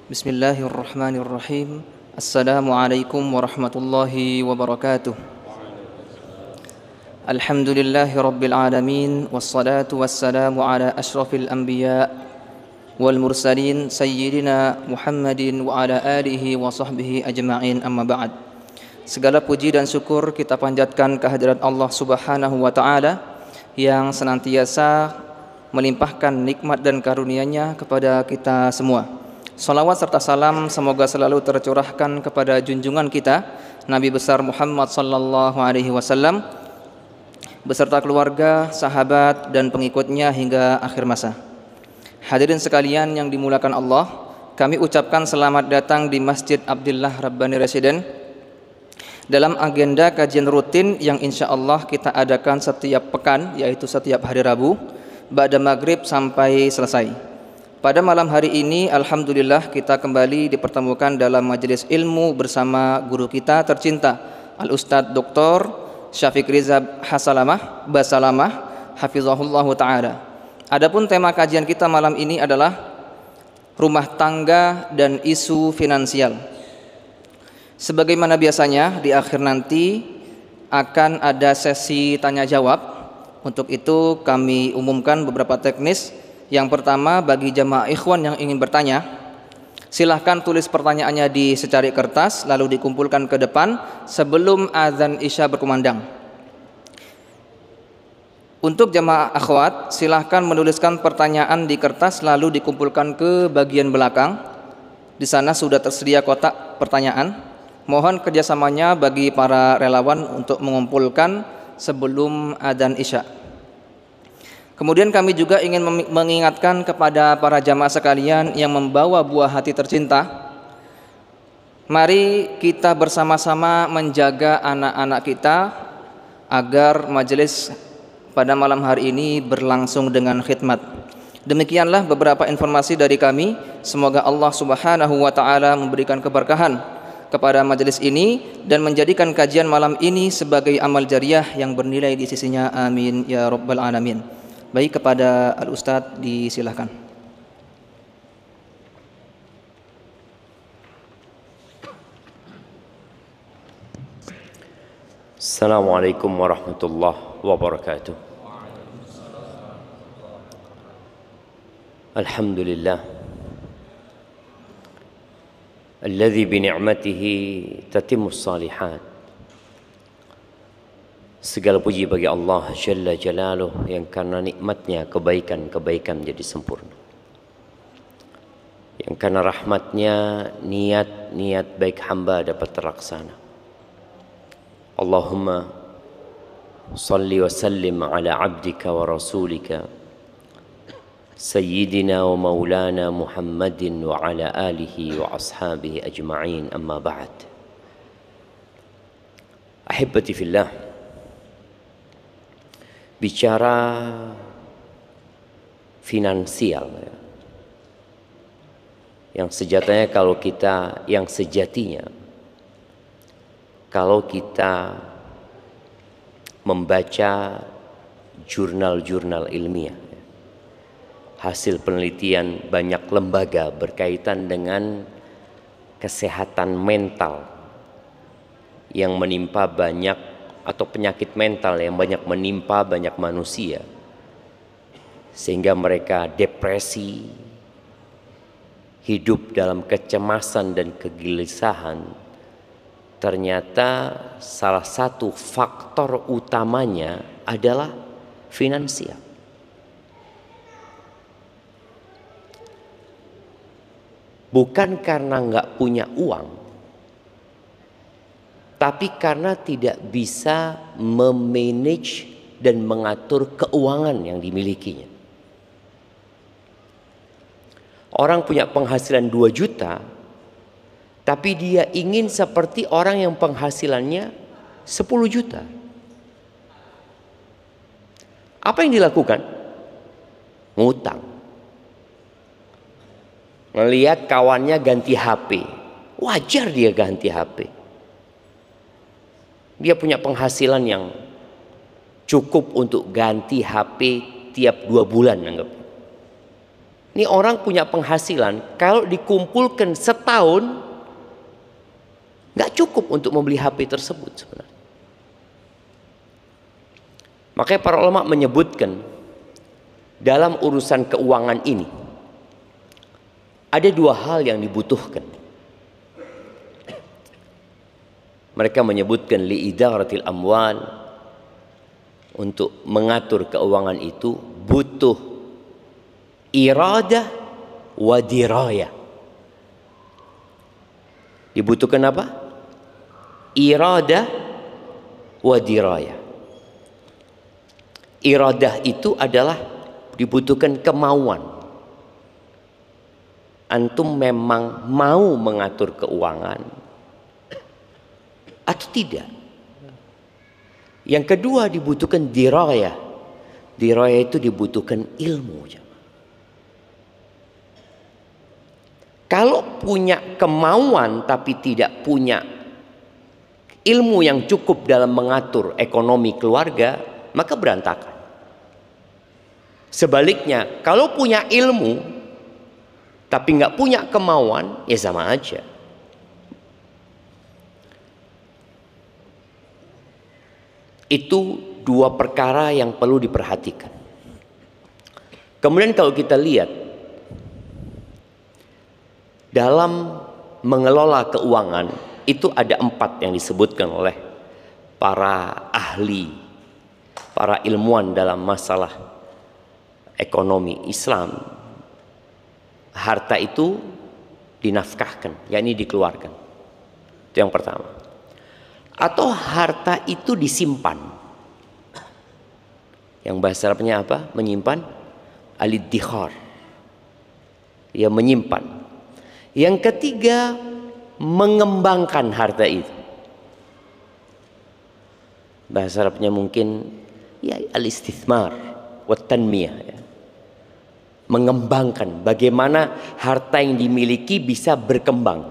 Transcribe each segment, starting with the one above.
Bismillahirrahmanirrahim. Assalamualaikum warahmatullahi wabarakatuh. Alhamdulillahi rabbil alamin. Wassalatu wassalamu ala ashrafil anbiya wal mursalin sayyidina Muhammadin wa ala alihi wa sahbihi ajma'in, amma ba'd. Segala puji dan syukur kita panjatkan kehadirat Allah Subhanahu wa taala yang senantiasa melimpahkan nikmat dan karunia-Nya kepada kita semua. Salawat serta salam semoga selalu tercurahkan kepada junjungan kita Nabi besar Muhammad sallallahu alaihi wasallam beserta keluarga, sahabat dan pengikutnya hingga akhir masa. Hadirin sekalian yang dimuliakan Allah, kami ucapkan selamat datang di Masjid Abdillah Rabbani Residen dalam agenda kajian rutin yang insya Allah kita adakan setiap pekan, yaitu setiap hari Rabu ba'da maghrib sampai selesai. Pada malam hari ini alhamdulillah kita kembali dipertemukan dalam majelis ilmu bersama guru kita tercinta Al-Ustadz Dr. Syafiq Riza Basalamah hafizahullahu ta'ala. Adapun tema kajian kita malam ini adalah rumah tangga dan isu finansial. Sebagaimana biasanya di akhir nanti akan ada sesi tanya jawab. Untuk itu kami umumkan beberapa teknis. Yang pertama, bagi jamaah ikhwan yang ingin bertanya, silahkan tulis pertanyaannya di secari kertas lalu dikumpulkan ke depan sebelum azan isya berkumandang. Untuk jamaah akhwat, silahkan menuliskan pertanyaan di kertas lalu dikumpulkan ke bagian belakang. Di sana sudah tersedia kotak pertanyaan. Mohon kerjasamanya bagi para relawan untuk mengumpulkan sebelum azan isya. Kemudian kami juga ingin mengingatkan kepada para jamaah sekalian yang membawa buah hati tercinta, mari kita bersama-sama menjaga anak-anak kita agar majelis pada malam hari ini berlangsung dengan khidmat. Demikianlah beberapa informasi dari kami. Semoga Allah Subhanahu wa taala memberikan keberkahan kepada majelis ini dan menjadikan kajian malam ini sebagai amal jariah yang bernilai di sisinya. Amin ya rabbal alamin. Baik, kepada Al-Ustadz disilahkan. Assalamualaikum warahmatullahi wabarakatuh. Alhamdulillah alladzi bi ni'matihi tatimmus shalihat. Segala puji bagi Allah Jalla Jalaluh yang karena nikmatnya kebaikan-kebaikan menjadi sempurna, yang karena rahmatnya niat-niat baik hamba dapat terlaksana. Allahumma salli wa sallim ala abdika wa rasulika Sayyidina wa maulana Muhammadin wa ala alihi wa ashabihi ajma'in, amma ba'd. Ahibbati fillah, bicara finansial yang sejatinya kalau kita membaca jurnal-jurnal ilmiah, hasil penelitian banyak lembaga berkaitan dengan kesehatan mental yang menimpa banyak, atau penyakit mental yang banyak menimpa banyak manusia, sehingga mereka depresi, hidup dalam kecemasan dan kegelisahan. Ternyata salah satu faktor utamanya adalah finansial. Bukan karena nggak punya uang, tapi karena tidak bisa memanage dan mengatur keuangan yang dimilikinya. Orang punya penghasilan 2 juta, tapi dia ingin seperti orang yang penghasilannya 10 juta. Apa yang dilakukan? Ngutang. Melihat kawannya ganti HP, wajar dia ganti HP. Dia punya penghasilan yang cukup untuk ganti HP tiap 2 bulan, anggap. Ini orang punya penghasilan, kalau dikumpulkan setahun nggak cukup untuk membeli HP tersebut sebenarnya. Makanya para ulama menyebutkan dalam urusan keuangan ini ada dua hal yang dibutuhkan. Mereka menyebutkan liidaratil amwal, untuk mengatur keuangan itu butuh iradah wa dirayah. Dibutuhkan apa? Iradah wa dirayah. Iradah itu adalah dibutuhkan kemauan. Antum memang mau mengatur keuangan atau tidak? Yang kedua dibutuhkan dirayah. Dirayah itu dibutuhkan ilmu. Kalau punya kemauan tapi tidak punya ilmu yang cukup dalam mengatur ekonomi keluarga, maka berantakan. Sebaliknya, kalau punya ilmu tapi nggak punya kemauan, ya sama aja. Itu dua perkara yang perlu diperhatikan. Kemudian kalau kita lihat dalam mengelola keuangan, itu ada 4 yang disebutkan oleh para ahli, para ilmuwan dalam masalah ekonomi Islam. Harta itu dinafkahkan, yakni dikeluarkan. Itu yang pertama. Atau harta itu disimpan. Yang bahasa Arabnya apa? Menyimpan. Al-iddikhar. Ya, menyimpan. Yang ketiga, mengembangkan harta itu. Bahasa Arabnya mungkin ya al-istithmar wa tanmiyah, ya. Mengembangkan bagaimana harta yang dimiliki bisa berkembang.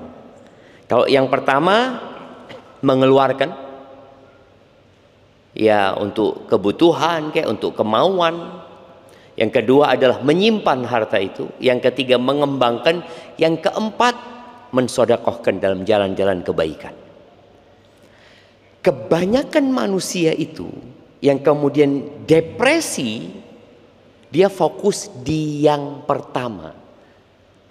Kalau yang pertama mengeluarkan, ya untuk kebutuhan, kayak untuk kemauan. Yang kedua adalah menyimpan harta itu. Yang ketiga mengembangkan. Yang keempat mensodakohkan dalam jalan-jalan kebaikan. Kebanyakan manusia itu yang kemudian depresi, dia fokus di yang pertama.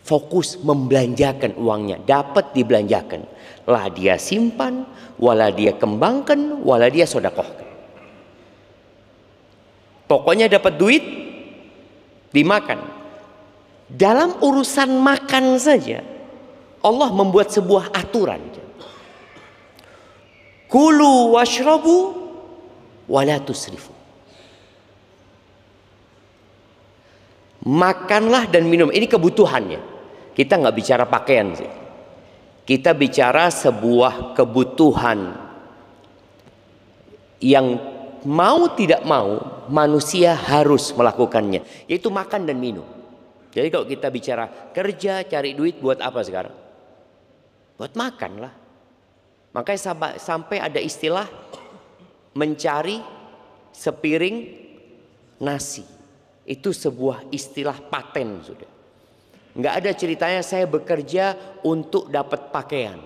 Fokus membelanjakan uangnya, dapat dibelanjakan. Lah dia simpan, wala dia kembangkan, wala dia sodakohkan. Pokoknya dapat duit, dimakan. Dalam urusan makan saja, Allah membuat sebuah aturan. Kulu washrabu wala tusrifu. Makanlah dan minum, ini kebutuhannya. Kita nggak bicara pakaian sih. Kita bicara sebuah kebutuhan yang mau tidak mau manusia harus melakukannya, yaitu makan dan minum. Jadi kalau kita bicara kerja, cari duit buat apa sekarang? Buat makan lah. Makanya sampai ada istilah mencari sepiring nasi. Itu sebuah istilah paten sudah. Nggak ada ceritanya saya bekerja untuk dapat pakaian.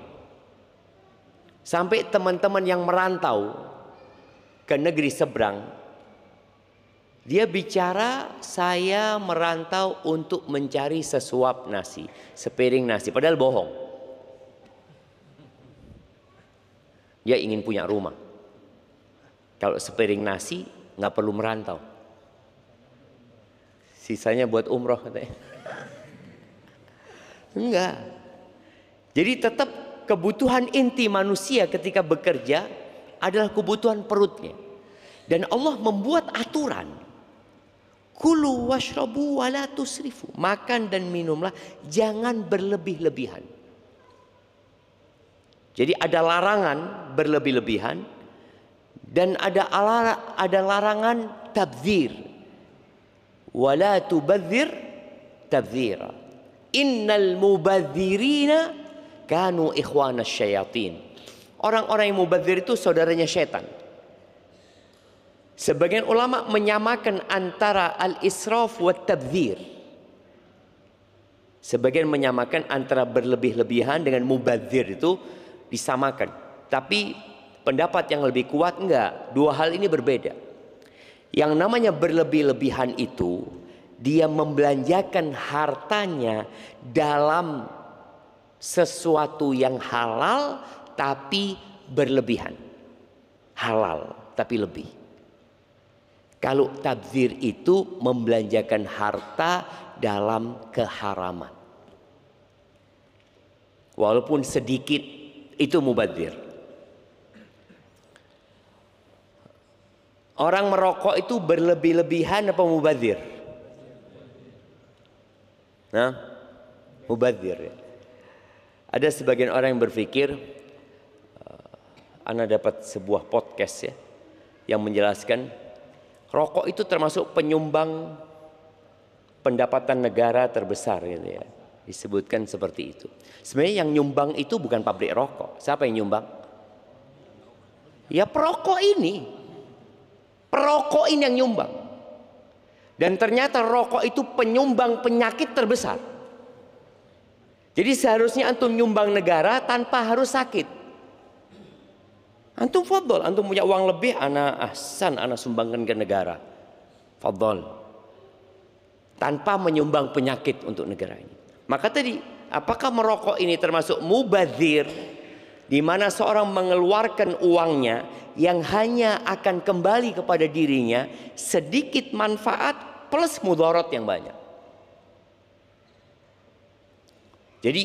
Sampai teman-teman yang merantau ke negeri seberang, dia bicara saya merantau untuk mencari sesuap nasi, sepiring nasi, padahal bohong. Dia ingin punya rumah. Kalau sepiring nasi nggak perlu merantau. Sisanya buat umroh katanya. Enggak. Jadi tetap kebutuhan inti manusia ketika bekerja adalah kebutuhan perutnya. Dan Allah membuat aturan. Kulu washrabu wala tusrifu. Makan dan minumlah, jangan berlebih-lebihan. Jadi ada larangan berlebih-lebihan dan ada larangan tabdzir. Wala tubadzir tabdzira. Innal mubadzirina kanu ikhwana syayatin. Orang-orang yang mubadzir itu saudaranya setan. Sebagian ulama menyamakan antara al-israf wa tabdzir. Sebagian menyamakan antara berlebih-lebihan dengan mubadzir itu disamakan. Tapi pendapat yang lebih kuat enggak. Dua hal ini berbeda. Yang namanya berlebih-lebihan itu, dia membelanjakan hartanya dalam sesuatu yang halal tapi berlebihan. Halal tapi lebih. Kalau tabdzir itu membelanjakan harta dalam keharaman. Walaupun sedikit, itu mubadzir. Orang merokok itu berlebih-lebihan apa mubadzir? Nah, mubadzir. Ada sebagian orang yang berpikir, Ana dapat sebuah podcast ya, yang menjelaskan rokok itu termasuk penyumbang pendapatan negara terbesar gitu ya. Disebutkan seperti itu. Sebenarnya yang nyumbang itu bukan pabrik rokok. Siapa yang nyumbang? Ya perokok ini. Perokok ini yang nyumbang. Dan ternyata rokok itu penyumbang penyakit terbesar. Jadi seharusnya antum nyumbang negara tanpa harus sakit. Antum fadol, antum punya uang lebih, ana sumbangkan ke negara. Fadol. Tanpa menyumbang penyakit untuk negara ini. Maka tadi, apakah merokok ini termasuk mubadzir, di mana seorang mengeluarkan uangnya yang hanya akan kembali kepada dirinya sedikit manfaat plus mudarat yang banyak. Jadi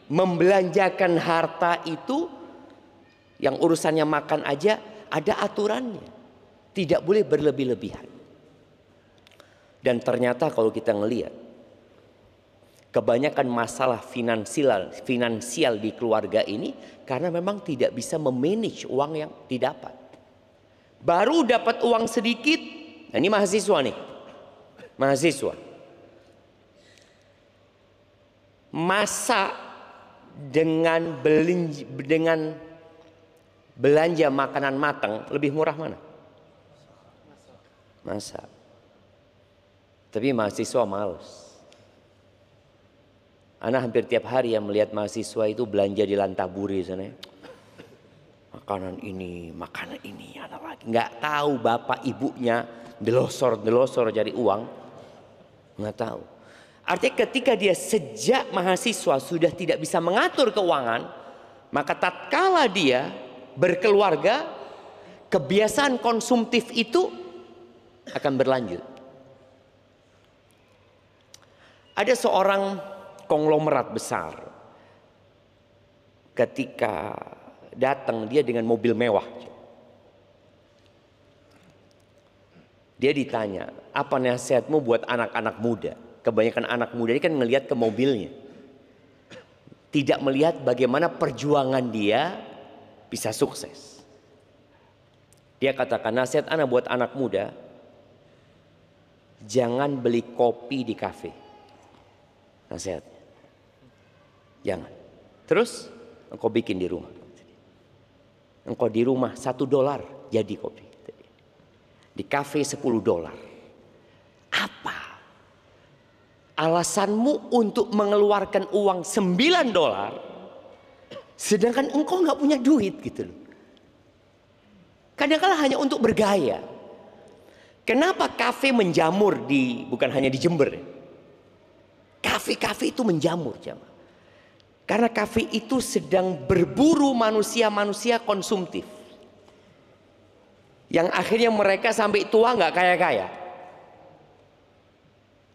membelanjakan harta itu yang urusannya makan aja ada aturannya, tidak boleh berlebih-lebihan. Dan ternyata kalau kita ngelihat kebanyakan masalah finansial di keluarga ini karena memang tidak bisa memanage uang yang didapat. Baru dapat uang sedikit, nah ini mahasiswa nih, mahasiswa masa dengan belanja makanan matang lebih murah mana? Masak. Tapi mahasiswa males. Ana hampir tiap hari yang melihat mahasiswa itu belanja di Lantaburi sana. Makanan ini, ada lagi. Nggak tahu bapak ibunya delosor cari uang. Nggak tahu. Artinya ketika dia sejak mahasiswa sudah tidak bisa mengatur keuangan, maka tatkala dia berkeluarga, kebiasaan konsumtif itu akan berlanjut. Ada seorang konglomerat besar, ketika datang dia dengan mobil mewah, dia ditanya, apa nasihatmu buat anak-anak muda? Kebanyakan anak muda ini kan ngelihat ke mobilnya, tidak melihat bagaimana perjuangan dia bisa sukses. Dia katakan, nasihat anak buat anak muda, jangan beli kopi di kafe. Nasihatnya, jangan. Terus engkau bikin di rumah. Engkau di rumah $1 jadi kopi. Di kafe $10. Apa alasanmu untuk mengeluarkan uang $9 sedangkan engkau nggak punya duit gitu loh. Kadang-kadang hanya untuk bergaya. Kenapa kafe menjamur bukan hanya di Jember? Kafe-kafe itu menjamur, jamaah. Karena kafe itu sedang berburu manusia-manusia konsumtif. Yang akhirnya mereka sampai tua nggak kaya-kaya.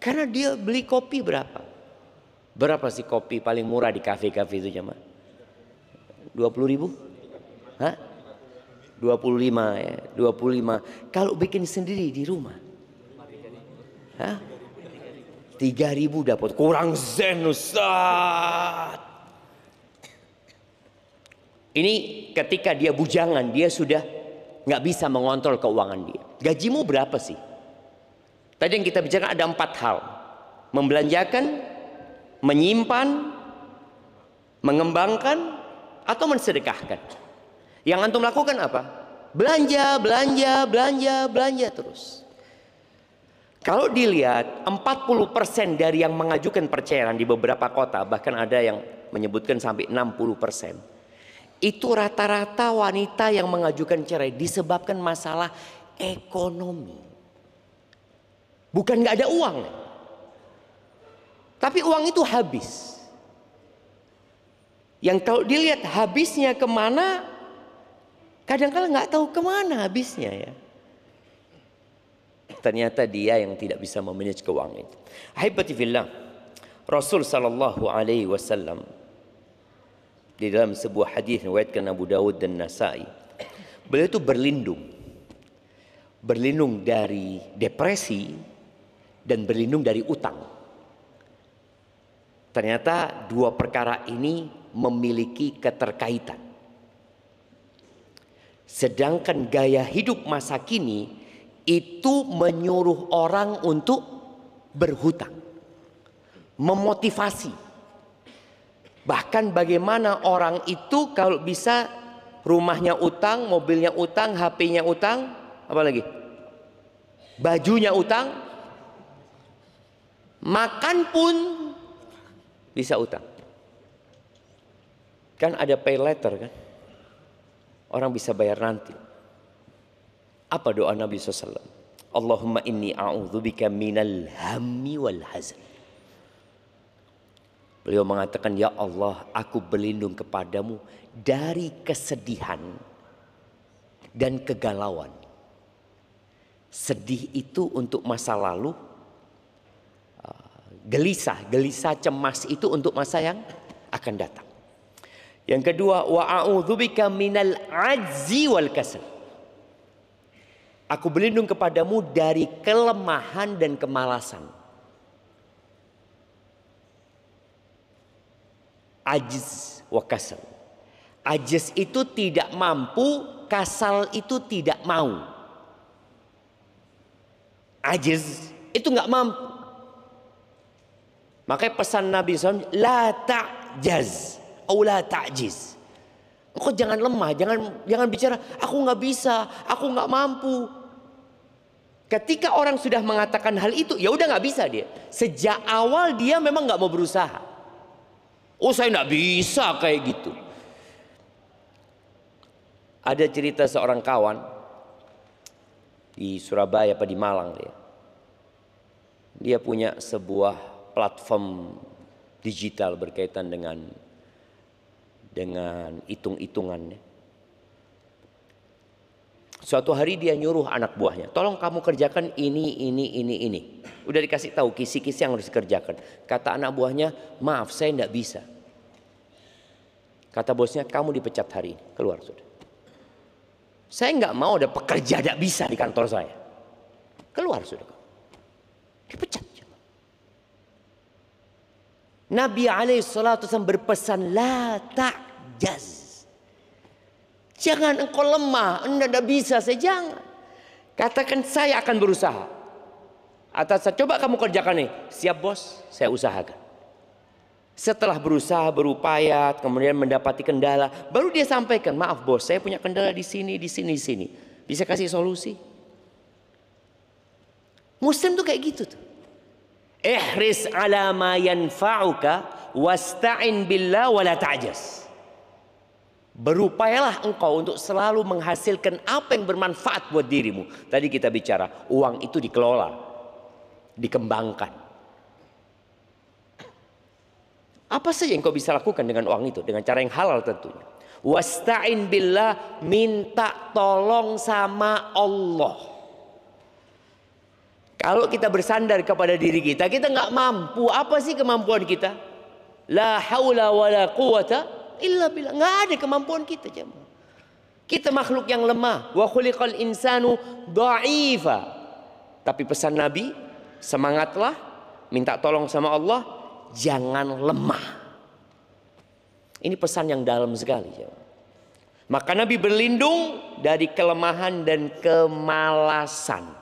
Karena dia beli kopi berapa? Berapa sih kopi paling murah di kafe-kafe itu, jamaah? 20.000? Hah? 25 ya, 25. Kalau bikin sendiri di rumah, hah? 3.000 dapat, kurang zen Ustaz. Ini ketika dia bujangan, dia sudah nggak bisa mengontrol keuangan dia. Gajimu berapa sih? Tadi yang kita bicarakan ada 4 hal: membelanjakan, menyimpan, mengembangkan, atau mensedekahkan. Yang antum lakukan apa? Belanja terus. Kalau dilihat 40% dari yang mengajukan perceraian di beberapa kota, bahkan ada yang menyebutkan sampai 60%, itu rata-rata wanita yang mengajukan cerai disebabkan masalah ekonomi. Bukan nggak ada uang, tapi uang itu habis. Yang kalau dilihat habisnya kemana, kadang-kadang nggak tahu kemana habisnya ya. Ternyata dia yang tidak bisa memanage keuangan itu. Ahibati fillah, Rasul sallallahu alaihi wasallam di dalam sebuah hadis riwayatkan Abu Dawud dan Nasa'i, beliau itu berlindung dari depresi dan berlindung dari utang. Ternyata dua perkara ini memiliki keterkaitan. Sedangkan gaya hidup masa kini itu menyuruh orang untuk berhutang, memotivasi. Bahkan bagaimana orang itu kalau bisa rumahnya utang, mobilnya utang, HP-nya utang, apa lagi? Bajunya utang, makan pun bisa utang. Kan ada pay later kan? Orang bisa bayar nanti. Apa doa Nabi SAW? Allahumma inni a'udzubika minal hammi wal hazan. Beliau mengatakan, ya Allah, aku berlindung kepadamu dari kesedihan dan kegalauan. Sedih itu untuk masa lalu, gelisah cemas itu untuk masa yang akan datang. Yang kedua, wa a'udzubika minal ajzi wal kasal. Aku berlindung kepadamu dari kelemahan dan kemalasan. Ajiz wa kasal. Ajiz itu tidak mampu, kasal itu tidak mau. Ajiz itu nggak mampu. Makanya pesan Nabi SAW, la ta'jaz, atau la ta'jiz. Kok jangan lemah, jangan bicara aku nggak bisa, aku nggak mampu. Ketika orang sudah mengatakan hal itu, ya udah nggak bisa dia. Sejak awal dia memang nggak mau berusaha. Oh saya nggak bisa kayak gitu. Ada cerita seorang kawan di Surabaya apa di Malang dia. Dia punya sebuah platform digital berkaitan dengan hitung-hitungannya. Suatu hari dia nyuruh anak buahnya, tolong kamu kerjakan ini. Udah dikasih tahu kisi-kisi yang harus dikerjakan. Kata anak buahnya, maaf saya tidak bisa. Kata bosnya, kamu dipecat hari ini, keluar sudah. Saya nggak mau ada pekerja tidak bisa di kantor saya. Keluar sudah. Dipecat. Nabi alaihissalatu wasallam berpesan, la ta'jaz. Jangan engkau lemah, anda tidak bisa, saya jangan. Katakan saya akan berusaha. Atas coba kamu kerjakan nih, siap bos, saya usahakan. Setelah berusaha, berupaya, kemudian mendapati kendala, baru dia sampaikan, maaf bos, saya punya kendala di sini. Bisa kasih solusi? Muslim tuh kayak gitu tuh. Ihris ala ma yanfa'uka wasta'in billah wala ta'jaz. Berupayalah engkau untuk selalu menghasilkan apa yang bermanfaat buat dirimu. Tadi kita bicara, uang itu dikelola, dikembangkan. Apa saja yang kau bisa lakukan dengan uang itu? Dengan cara yang halal tentunya. Wasta'in billah, minta tolong sama Allah. Kalau kita bersandar kepada diri kita nggak mampu. Apa sih kemampuan kita? La haula wa la quwata illa billah. Nggak ada kemampuan kita, jemaah. Kita makhluk yang lemah. Wa khuliqal insanu dha'ifa. Tapi pesan Nabi, semangatlah, minta tolong sama Allah, jangan lemah. Ini pesan yang dalam sekali, jemaah. Maka Nabi berlindung dari kelemahan dan kemalasan.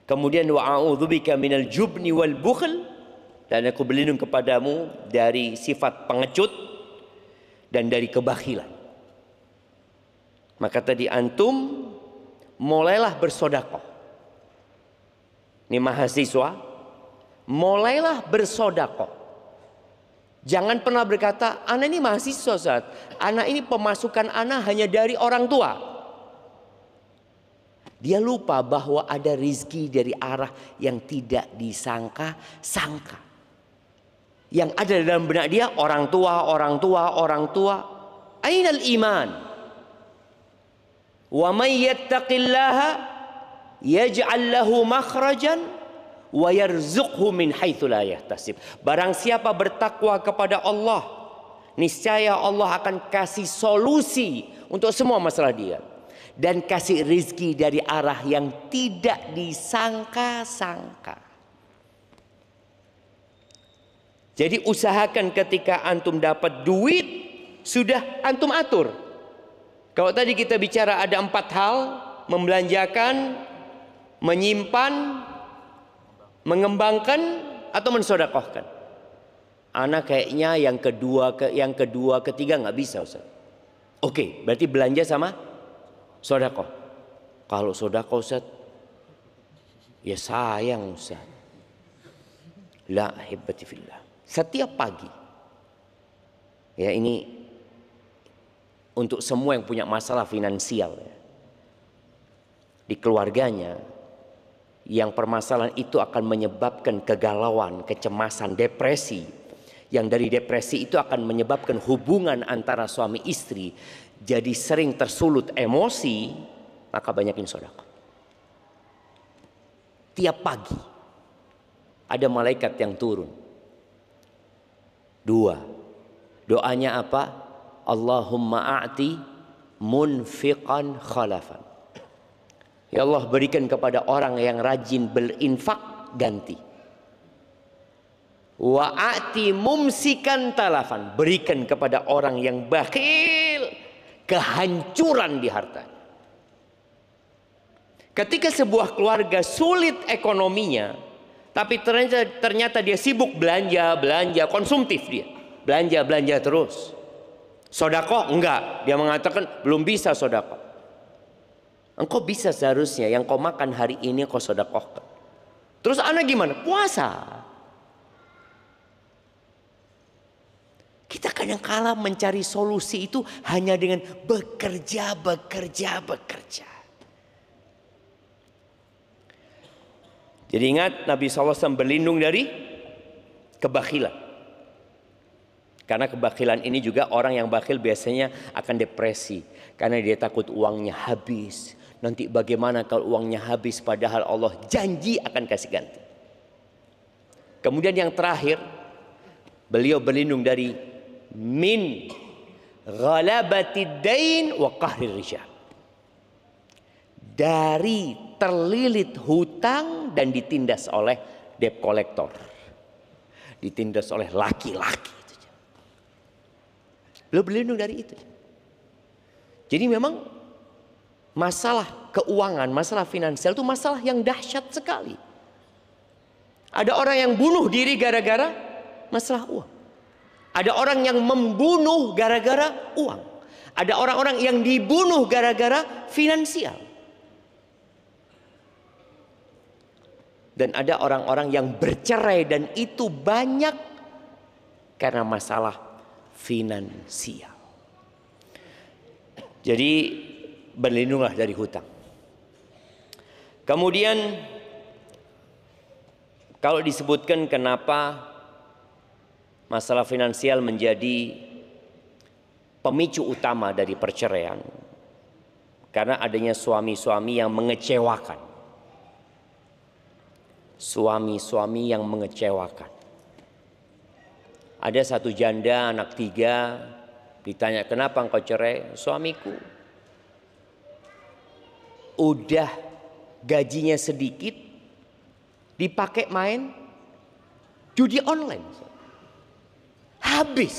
Kemudian wa a'udzubika minal jubni wal bukhl, dan aku berlindung kepadamu dari sifat pengecut dan dari kebakhilan. Maka tadi antum mulailah bersedekah. Ini mahasiswa, mulailah bersedekah. Jangan pernah berkata, anak ini mahasiswa Ustaz, anak ini pemasukan anak hanya dari orang tua. Dia lupa bahwa ada rizki dari arah yang tidak disangka-sangka. Yang ada dalam benak dia orang tua, orang tua, orang tua. Ainal iman? Wa may yattaqillaha yaj'al lahu makhrajan wa yarzuqhu min haitsu la yahtasib. Barang siapa bertakwa kepada Allah, niscaya Allah akan kasih solusi untuk semua masalah dia dan kasih rizki dari arah yang tidak disangka-sangka. Jadi usahakan ketika antum dapat duit, sudah antum atur. Kalau tadi kita bicara ada 4 hal, membelanjakan, menyimpan, mengembangkan, atau mensedekahkan. Anak kayaknya yang kedua, ketiga nggak bisa Ustaz. Oke, berarti belanja sama sedekah. Kalau sedekah Ustaz, ya sayang Ustaz. La hibbati fillah. Setiap pagi, ya ini untuk semua yang punya masalah finansial ya, di keluarganya, yang permasalahan itu akan menyebabkan kegalauan, kecemasan, depresi, yang dari depresi itu akan menyebabkan hubungan antara suami istri jadi sering tersulut emosi, maka banyakin sedekah. Tiap pagi ada malaikat yang turun. 2, doanya apa? Allahumma a'ti munfiqan khalafan. Ya Allah, berikan kepada orang yang rajin berinfak ganti. Wa a'ti mumsikan talafan. Berikan kepada orang yang bakhil kehancuran di hartanya. Ketika sebuah keluarga sulit ekonominya, tapi ternyata dia sibuk belanja, konsumtif dia. Belanja terus. Sedekah enggak. Dia mengatakan belum bisa sedekah. Engkau bisa seharusnya yang kau makan hari ini kau sedekahkan. Terus anak gimana? Puasa. Kita kadang-kala mencari solusi itu hanya dengan bekerja. Jadi ingat, Nabi SAW berlindung dari kebakhilan. Karena kebakhilan ini juga orang yang bakhil biasanya akan depresi. Karena dia takut uangnya habis. Nanti bagaimana kalau uangnya habis padahal Allah janji akan kasih ganti. Kemudian yang terakhir, beliau berlindung dari min ghalabatid dain wa qahrir rijal. Dari terlilit hutang dan ditindas oleh debt collector, ditindas oleh laki-laki. Beliau berlindung dari itu. Jadi memang masalah keuangan, masalah finansial itu masalah yang dahsyat sekali. Ada orang yang bunuh diri gara-gara masalah uang. Ada orang yang membunuh gara-gara uang. Ada orang-orang yang dibunuh gara-gara finansial. Dan ada orang-orang yang bercerai dan itu banyak karena masalah finansial. Jadi berlindunglah dari hutang. Kemudian kalau disebutkan kenapa masalah finansial menjadi pemicu utama dari perceraian, karena adanya suami-suami yang mengecewakan. Suami-suami yang mengecewakan. Ada satu janda anak 3 ditanya, kenapa engkau cerai? Suamiku udah gajinya sedikit dipakai main judi online. Habis.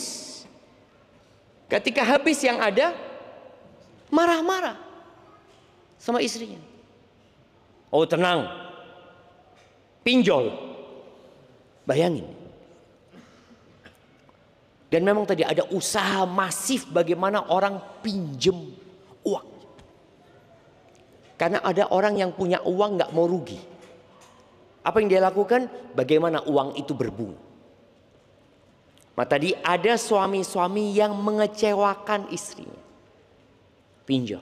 Ketika habis yang ada marah-marah sama istrinya. Oh tenang, pinjol. Bayangin. Dan memang tadi ada usaha masif bagaimana orang pinjem uang. Karena ada orang yang punya uang nggak mau rugi. Apa yang dia lakukan? Bagaimana uang itu berbunga. Tadi ada suami-suami yang mengecewakan istrinya. Pinjam.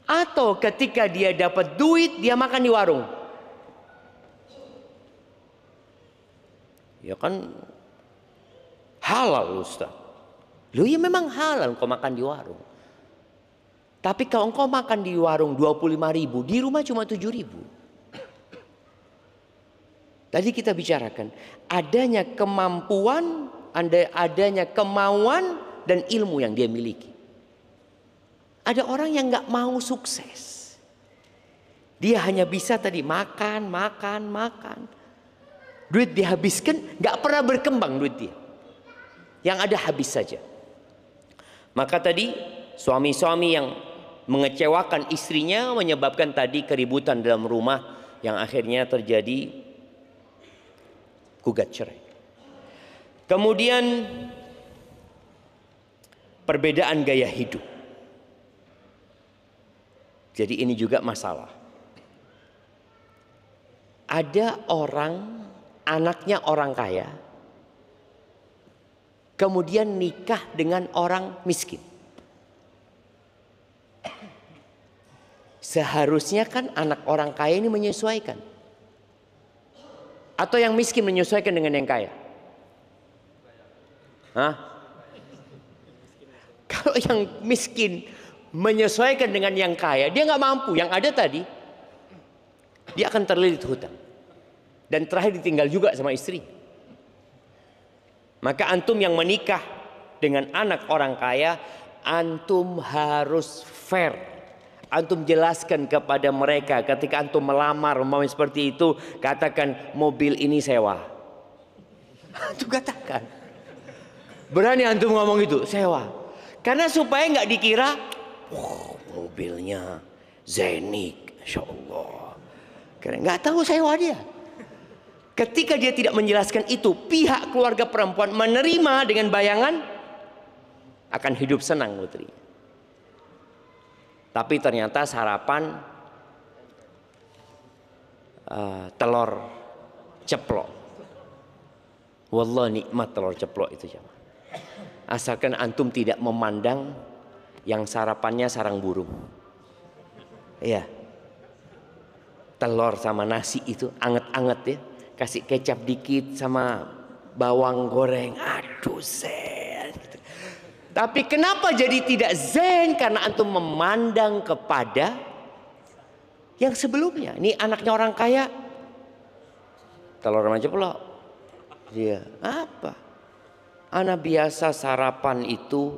Atau ketika dia dapat duit, dia makan di warung. Ya kan halal Ustaz. Loh ya memang halal kau makan di warung. Tapi kalau engkau makan di warung 25.000, di rumah cuma 7.000. Tadi kita bicarakan adanya kemampuan, adanya kemauan dan ilmu yang dia miliki. Ada orang yang nggak mau sukses. Dia hanya bisa tadi makan. Duit dihabiskan, nggak pernah berkembang duit dia. Yang ada habis saja. Maka tadi suami-suami yang mengecewakan istrinya menyebabkan tadi keributan dalam rumah yang akhirnya terjadi gugat cerai. Kemudian perbedaan gaya hidup. Jadi ini juga masalah. Ada orang, anaknya orang kaya, kemudian nikah dengan orang miskin. Seharusnya kan anak orang kaya ini menyesuaikan. Atau yang miskin menyesuaikan dengan yang kaya? Hah? Kalau yang miskin menyesuaikan dengan yang kaya, dia nggak mampu. Yang ada tadi, dia akan terlilit hutang. Dan terakhir ditinggal juga sama istri. Maka antum yang menikah dengan anak orang kaya, antum harus fair. Antum jelaskan kepada mereka ketika antum melamar mau seperti itu, katakan mobil ini sewa. Antum katakan. Berani antum ngomong itu, sewa. Karena supaya nggak dikira, mobilnya Zenik, Insya Allah. Karena nggak tahu sewa dia. Ketika dia tidak menjelaskan itu, pihak keluarga perempuan menerima dengan bayangan akan hidup senang putri. Tapi ternyata sarapan telur ceplok. Wallah nikmat telur ceplok itu jemaah. Asalkan antum tidak memandang yang sarapannya sarang burung. Iya. Telur sama nasi itu anget-anget ya. Kasih kecap dikit sama bawang goreng. Aduh zen. Tapi kenapa jadi tidak zen? Karena antum memandang kepada yang sebelumnya. Ini anaknya orang kaya. Telur sama ceplok. Iya. Apa? Anak biasa sarapan itu.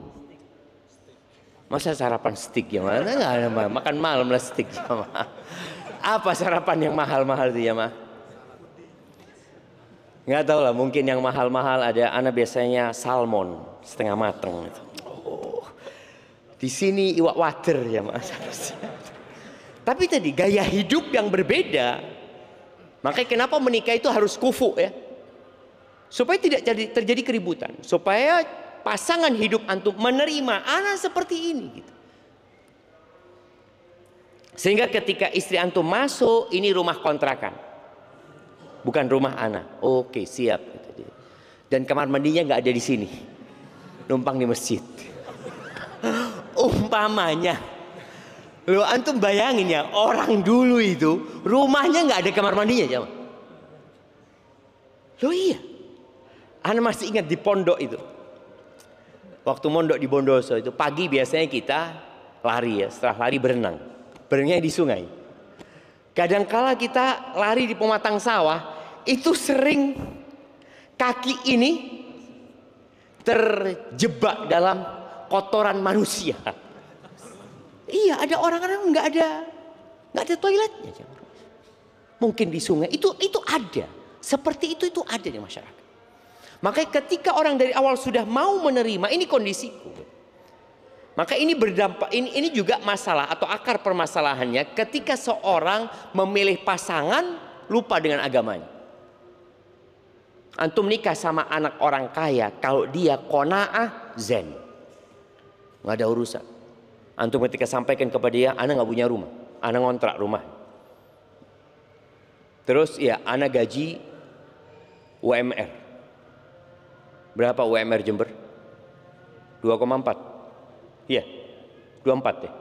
Masa sarapan steak ya? Makan malam lah steak ya. Apa sarapan yang mahal-mahal itu ya mah? Nggak tahu lah, mungkin yang mahal-mahal ada. Anak biasanya salmon setengah mateng itu. Oh, di sini iwak water ya mas. Tapi tadi gaya hidup yang berbeda. Makanya kenapa menikah itu harus kufu ya, supaya tidak terjadi keributan, supaya pasangan hidup antum menerima anak seperti ini gitu. Sehingga ketika istri antum masuk, ini rumah kontrakan, bukan rumah anak. Oke siap. Dan kamar mandinya nggak ada di sini, numpang di masjid. Umpamanya, lo antum bayangin ya, orang dulu itu rumahnya nggak ada kamar mandinya, jemaah. Lo iya, anak masih ingat di pondok itu. Waktu mondok di Bondoso itu pagi biasanya kita lari ya, setelah lari berenang. Berenangnya di sungai. Kadangkala kita lari di pematang sawah, itu sering kaki ini terjebak dalam kotoran manusia. Iya, ada orang-orang nggak ada toiletnya. Mungkin di sungai itu ada. Seperti itu ada di masyarakat. Makanya ketika orang dari awal sudah mau menerima ini kondisiku, maka ini berdampak, ini juga masalah atau akar permasalahannya ketika seorang memilih pasangan lupa dengan agamanya. Antum nikah sama anak orang kaya, kalau dia qanaah zen, nggak ada urusan. Antum ketika sampaikan kepada dia, anak nggak punya rumah, anak ngontrak rumah. Terus ya, ana gaji UMR. Berapa UMR Jember? 2,4. Iya. 24 ya.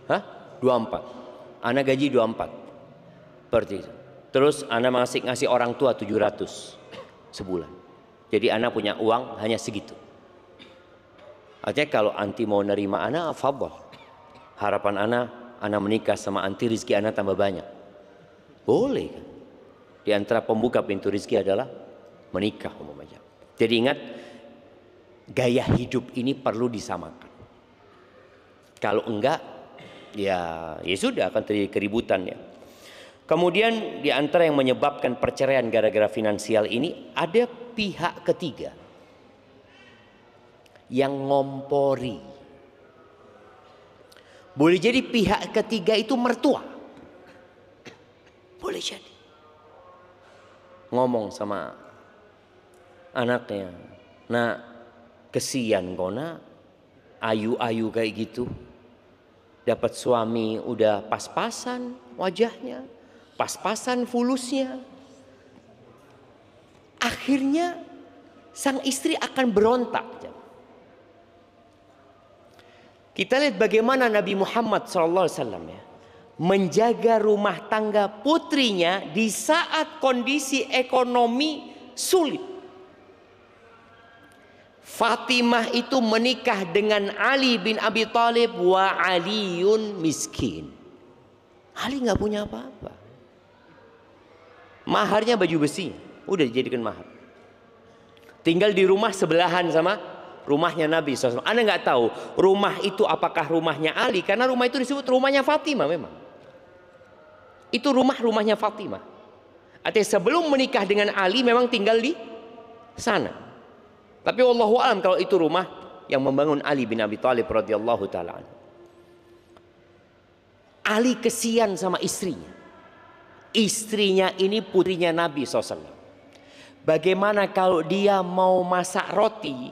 Hah? 24. Ana gaji 24. Seperti itu. Terus ana ngasih orang tua 700 sebulan. Jadi ana punya uang hanya segitu. Artinya kalau anti mau nerima ana, fadhal. Harapan ana menikah sama anti, rizki ana tambah banyak. Boleh kan? Di antara pembuka pintu rizki adalah menikah umpamanya. Jadi ingat, gaya hidup ini perlu disamakan. Kalau enggak, ya sudah akan terjadi keributan ya. Kemudian di antara yang menyebabkan perceraian gara-gara finansial ini, ada pihak ketiga yang ngompori. Boleh jadi pihak ketiga itu mertua. Boleh jadi. Ngomong sama anaknya, "Nak, kesian kau nak, ayu-ayu kayak gitu. Dapat suami udah pas-pasan wajahnya, pas-pasan fulusnya." Akhirnya sang istri akan berontak. Kita lihat bagaimana Nabi Muhammad SAW ya, menjaga rumah tangga putrinya di saat kondisi ekonomi sulit. Fatimah itu menikah dengan Ali bin Abi Thalib, wa Aliun miskin. Ali nggak punya apa-apa. Maharnya baju besi, udah dijadikan mahar. Tinggal di rumah sebelahan sama rumahnya Nabi SAW. Anda nggak tahu rumah itu apakah rumahnya Ali, karena rumah itu disebut rumahnya Fatimah memang. Itu rumahnya Fatimah. Artinya sebelum menikah dengan Ali memang tinggal di sana. Tapi wallahu alam kalau itu rumah yang membangun Ali bin Abi Thalib radhiyallahu taala anhu. Ali kesian sama istrinya. Istrinya ini putrinya Nabi SAW. Bagaimana kalau dia mau masak roti,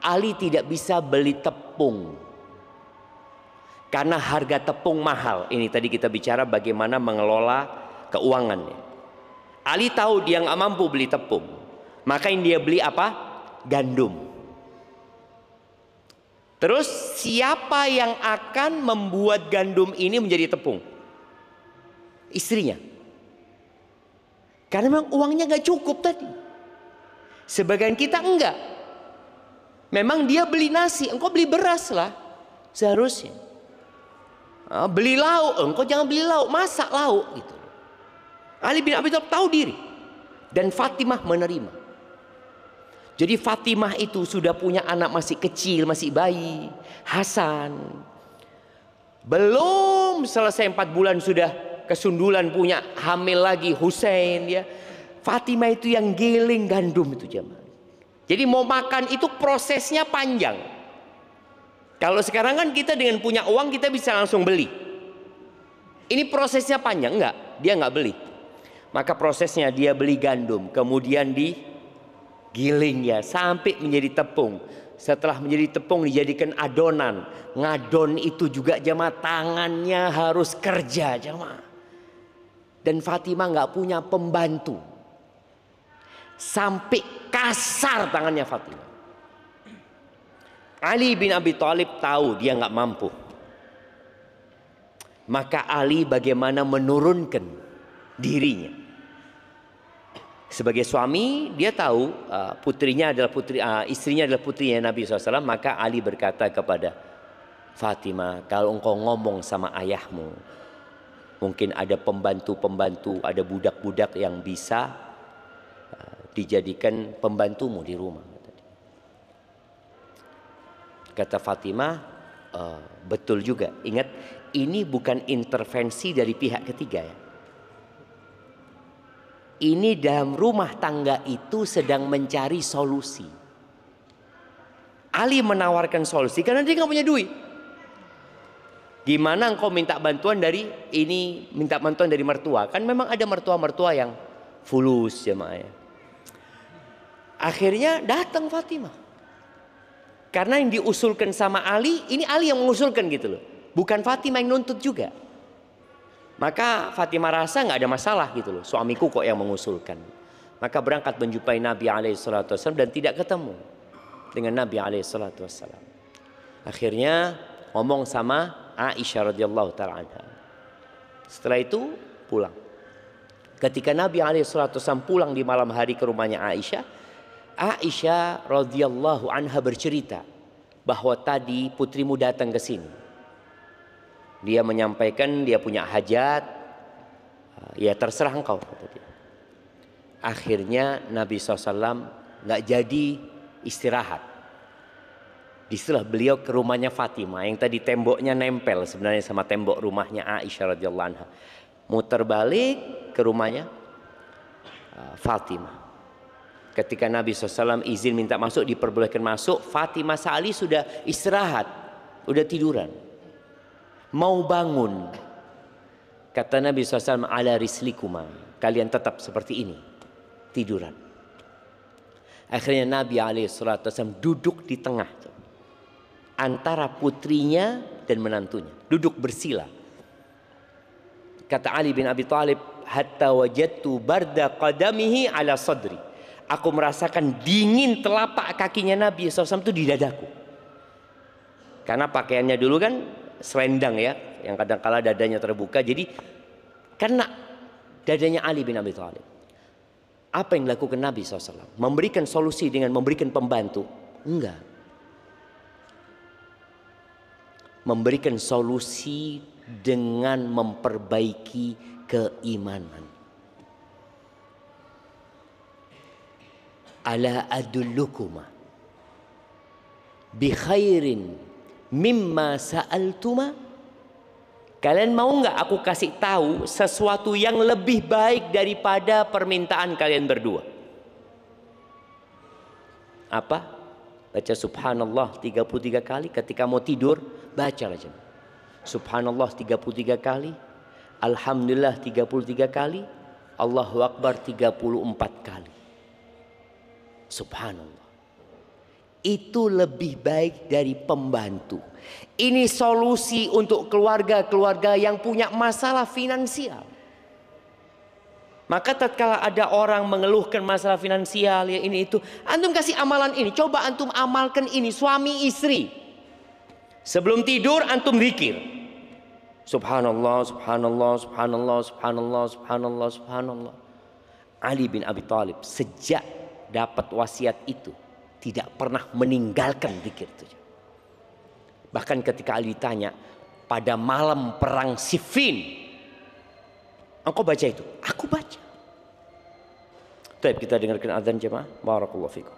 Ali tidak bisa beli tepung. Karena harga tepung mahal. Ini tadi kita bicara bagaimana mengelola keuangannya. Ali tahu dia nggak mampu beli tepung. Maka yang dia beli apa? Gandum. Terus siapa yang akan membuat gandum ini menjadi tepung? Istrinya. Karena memang uangnya nggak cukup tadi. Sebagian kita enggak. Memang dia beli nasi, engkau beli beras lah seharusnya. Beli lauk, engkau jangan beli lauk, masak lauk gitu. Ali bin Abi Thalib tahu diri dan Fatimah menerima. Jadi Fatimah itu sudah punya anak masih kecil, masih bayi, Hasan. Belum selesai 4 bulan sudah kesundulan, punya hamil lagi Husain ya. Fatimah itu yang giling gandum itu jemaah. Jadi mau makan itu prosesnya panjang. Kalau sekarang kan kita dengan punya uang kita bisa langsung beli. Ini prosesnya panjang, enggak? Dia enggak beli. Maka prosesnya dia beli gandum, kemudian digiling ya sampai menjadi tepung. Setelah menjadi tepung dijadikan adonan. Ngadon itu juga jemaah tangannya harus kerja jemaah. Dan Fatimah enggak punya pembantu. Sampai kasar tangannya Fatimah. Ali bin Abi Thalib tahu dia nggak mampu. Maka Ali bagaimana menurunkan dirinya. Sebagai suami dia tahu putrinya adalah istrinya adalah putrinya Nabi SAW. Maka Ali berkata kepada Fatimah, kalau engkau ngomong sama ayahmu, mungkin ada pembantu-pembantu, ada budak-budak yang bisa dijadikan pembantumu di rumah. Kata Fatimah, betul juga. Ingat, ini bukan intervensi dari pihak ketiga ya. Ini dalam rumah tangga itu sedang mencari solusi. Ali menawarkan solusi karena dia nggak punya duit. Gimana engkau minta bantuan dari ini, minta bantuan dari mertua? Kan memang ada mertua-mertua yang fulus jemaah ya. Akhirnya datang Fatimah. Karena yang diusulkan sama Ali, ini Ali yang mengusulkan gitu loh. Bukan Fatimah yang nuntut juga. Maka Fatimah rasa nggak ada masalah gitu loh, suamiku kok yang mengusulkan. Maka berangkat menjumpai Nabi SAW dan tidak ketemu dengan Nabi SAW. Akhirnya ngomong sama Aisyah radhiyallahu taala anha. Setelah itu pulang. Ketika Nabi SAW pulang di malam hari ke rumahnya Aisyah, Aisyah radhiyallahu anha bercerita bahwa tadi putrimu datang ke sini. Dia menyampaikan dia punya hajat. Ya terserah engkau, kata dia. Akhirnya Nabi SAW nggak jadi istirahat. Disitulah beliau ke rumahnya Fatimah yang tadi temboknya nempel sebenarnya sama tembok rumahnya Aisyah radhiyallahu anha. Muter balik ke rumahnya Fatimah. Ketika Nabi SAW izin minta masuk, diperbolehkan masuk, Fatimah Sa'ali sudah istirahat, udah tiduran, mau bangun. Kata Nabi SAW, ala rislikuma, kalian tetap seperti ini, tiduran. Akhirnya Nabi SAW duduk di tengah antara putrinya dan menantunya, duduk bersila. Kata Ali bin Abi Thalib, hatta wajadtu barda qadamihi ala sadri. Aku merasakan dingin telapak kakinya Nabi SAW itu di dadaku. Karena pakaiannya dulu kan selendang ya, yang kadang-kala dadanya terbuka. Jadi kena dadanya Ali bin Abi Thalib. Apa yang dilakukan Nabi SAW? Memberikan solusi dengan memberikan pembantu? Enggak. Memberikan solusi dengan memperbaiki keimanan. Ala adullukuma bi khairin mimma sa'altuma. Kalian mau nggak aku kasih tahu sesuatu yang lebih baik daripada permintaan kalian berdua? Apa? Baca subhanallah 33 kali ketika mau tidur, baca aja. Subhanallah 33 kali, alhamdulillah 33 kali, Allahu akbar 34 kali. Subhanallah. Itu lebih baik dari pembantu. Ini solusi untuk keluarga-keluarga yang punya masalah finansial. Maka tatkala ada orang mengeluhkan masalah finansial ya ini itu, antum kasih amalan ini, coba antum amalkan ini, suami istri. Sebelum tidur antum zikir. Subhanallah, subhanallah, subhanallah, subhanallah, subhanallah, subhanallah. Ali bin Abi Thalib sejak dapat wasiat itu tidak pernah meninggalkan zikir itu. Bahkan ketika Ali ditanya pada malam perang Siffin, engkau baca itu? Aku baca. Baik, kita dengarkan azan jemaah. Barakallahu fikum.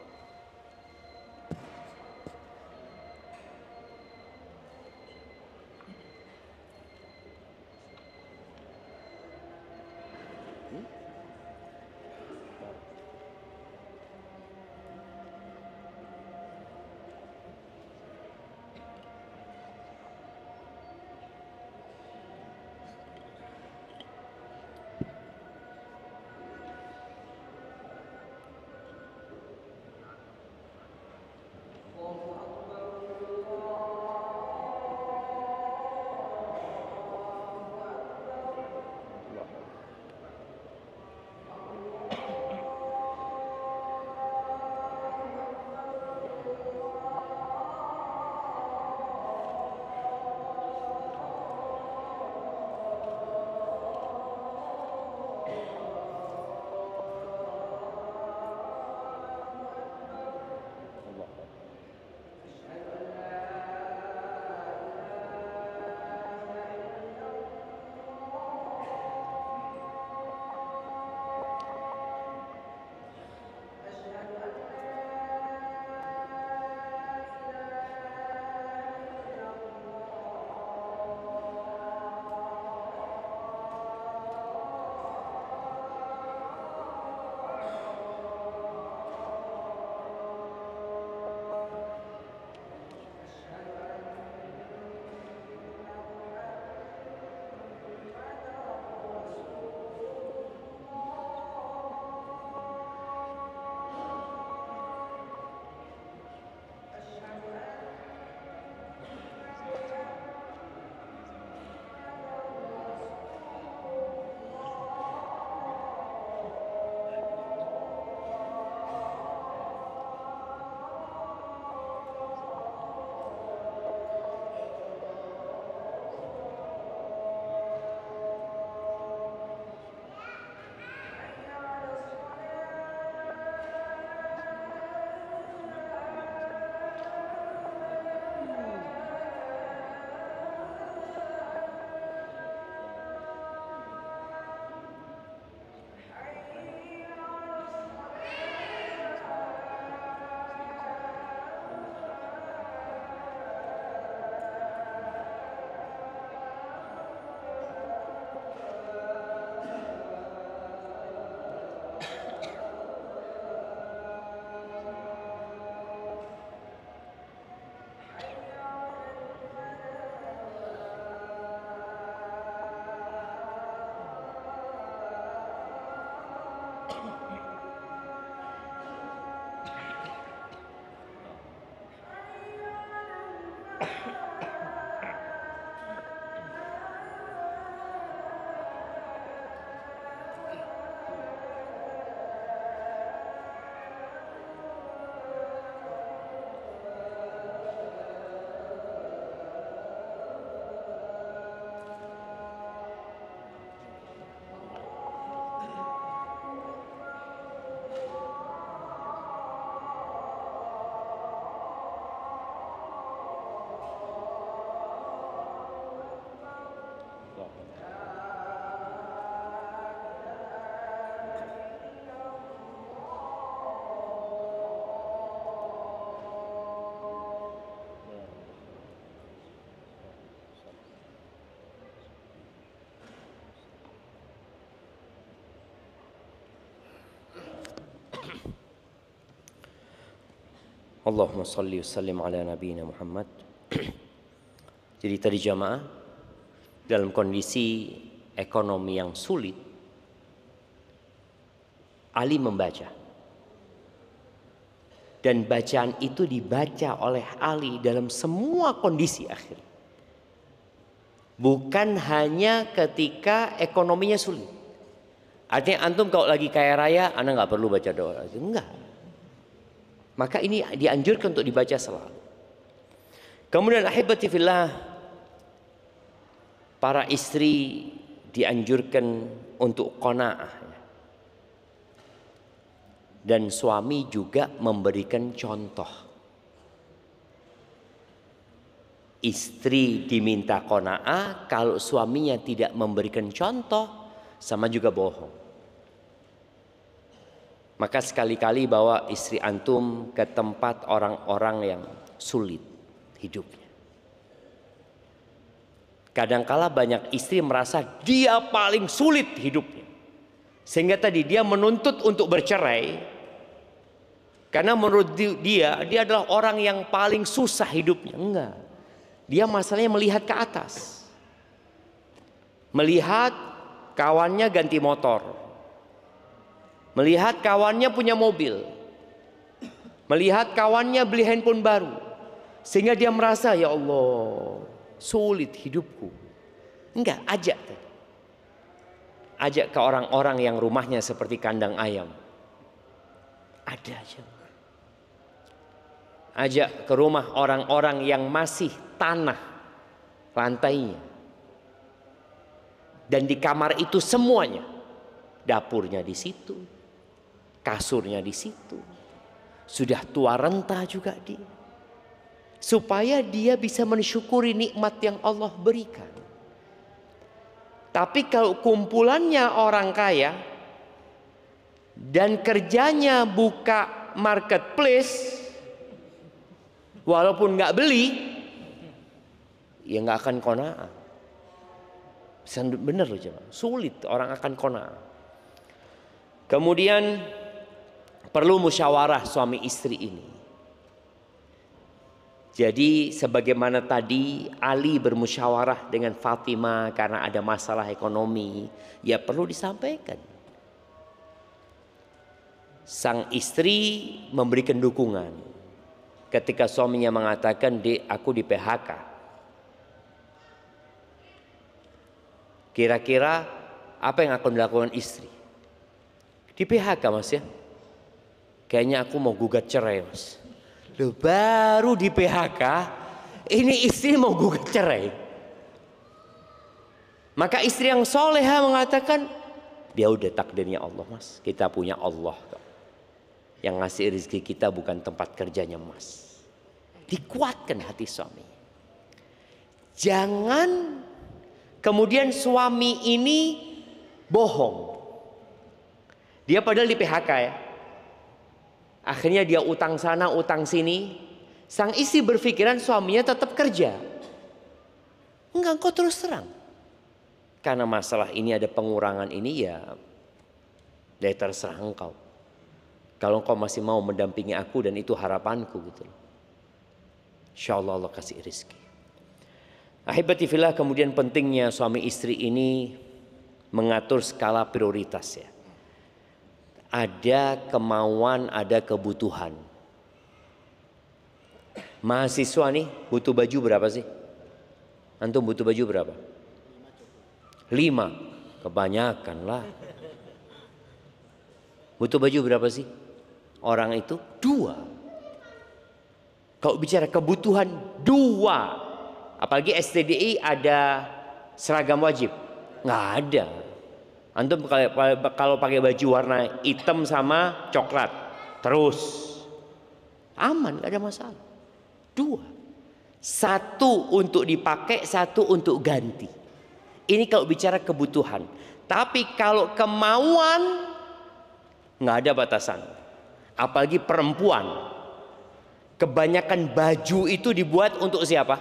Allahumma salli wa sallim ala nabiyina Muhammad. Jadi tadi jamaah, dalam kondisi ekonomi yang sulit, Ali membaca. Dan bacaan itu dibaca oleh Ali dalam semua kondisi akhir. Bukan hanya ketika ekonominya sulit. Artinya antum kalau lagi kaya raya, anda nggak perlu baca doa. Enggak. Maka ini dianjurkan untuk dibaca selalu. Kemudian ahibati fillah, para istri dianjurkan untuk qanaah. Dan suami juga memberikan contoh. Istri diminta qanaah, kalau suaminya tidak memberikan contoh, sama juga bohong. Maka sekali-kali bawa istri antum ke tempat orang-orang yang sulit hidupnya. Kadangkala banyak istri merasa dia paling sulit hidupnya, sehingga tadi dia menuntut untuk bercerai. Karena menurut dia adalah orang yang paling susah hidupnya. Enggak. Dia masalahnya melihat ke atas. Melihat kawannya ganti motor. Melihat kawannya punya mobil. Melihat kawannya beli handphone baru. Sehingga dia merasa, ya Allah, sulit hidupku. Enggak, ajak. Ajak ke orang-orang yang rumahnya seperti kandang ayam. Ada aja. Ajak ke rumah orang-orang yang masih tanah lantainya. Dan di kamar itu semuanya. Dapurnya di situ. Kasurnya di situ. Sudah tua renta juga dia. Supaya dia bisa mensyukuri nikmat yang Allah berikan. Tapi kalau kumpulannya orang kaya dan kerjanya buka marketplace, walaupun nggak beli, ya nggak akan qanaah. Bener loh jemaah, sulit orang akan qanaah. Kemudian perlu musyawarah suami istri ini. Jadi sebagaimana tadi Ali bermusyawarah dengan Fatimah karena ada masalah ekonomi, ya perlu disampaikan. Sang istri memberikan dukungan ketika suaminya mengatakan, "Dek, aku di PHK." Kira-kira apa yang akan dilakukan istri? Di PHK mas ya? Kayaknya aku mau gugat cerai mas. Loh, baru di PHK, ini istri mau gugat cerai. Maka istri yang soleha mengatakan, dia udah takdirnya Allah mas. Kita punya Allah yang ngasih rezeki kita, bukan tempat kerjanya mas. Dikuatkan hati suami. Jangan kemudian suami ini bohong. Dia padahal di PHK ya. Akhirnya dia utang sana, utang sini. Sang istri berpikiran suaminya tetap kerja. Enggak, engkau terus terang. Karena masalah ini ada pengurangan ini, ya terserah engkau. Kalau engkau masih mau mendampingi aku dan itu harapanku gitu loh. Insyaallah Allah kasih rezeki. Ahibati fillah, kemudian pentingnya suami istri ini mengatur skala prioritas ya. Ada kemauan, ada kebutuhan. Mahasiswa nih butuh baju berapa sih? Antum butuh baju berapa? 5. Kebanyakan lah. Butuh baju berapa sih? Orang itu 2. Kalau bicara kebutuhan 2. Apalagi STDI ada seragam wajib. Nggak ada. Antum kalau pakai baju warna hitam sama coklat terus aman, gak ada masalah. 2. 1 untuk dipakai, 1 untuk ganti. Ini kalau bicara kebutuhan. Tapi kalau kemauan nggak ada batasan. Apalagi perempuan. Kebanyakan baju itu dibuat untuk siapa?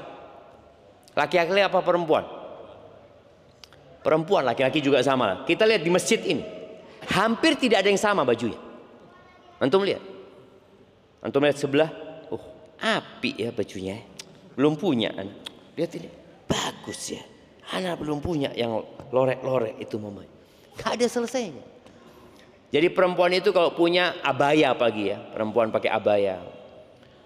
Laki-laki apa perempuan? Perempuan, laki-laki juga sama. Kita lihat di masjid ini, hampir tidak ada yang sama bajunya. Antum lihat sebelah, Api ya bajunya. Belum punya anak. Lihat ini. Bagus ya. Anak belum punya yang lorek-lorek itu mama. Gak ada selesainya. Jadi perempuan itu kalau punya abaya pagi ya. Perempuan pakai abaya.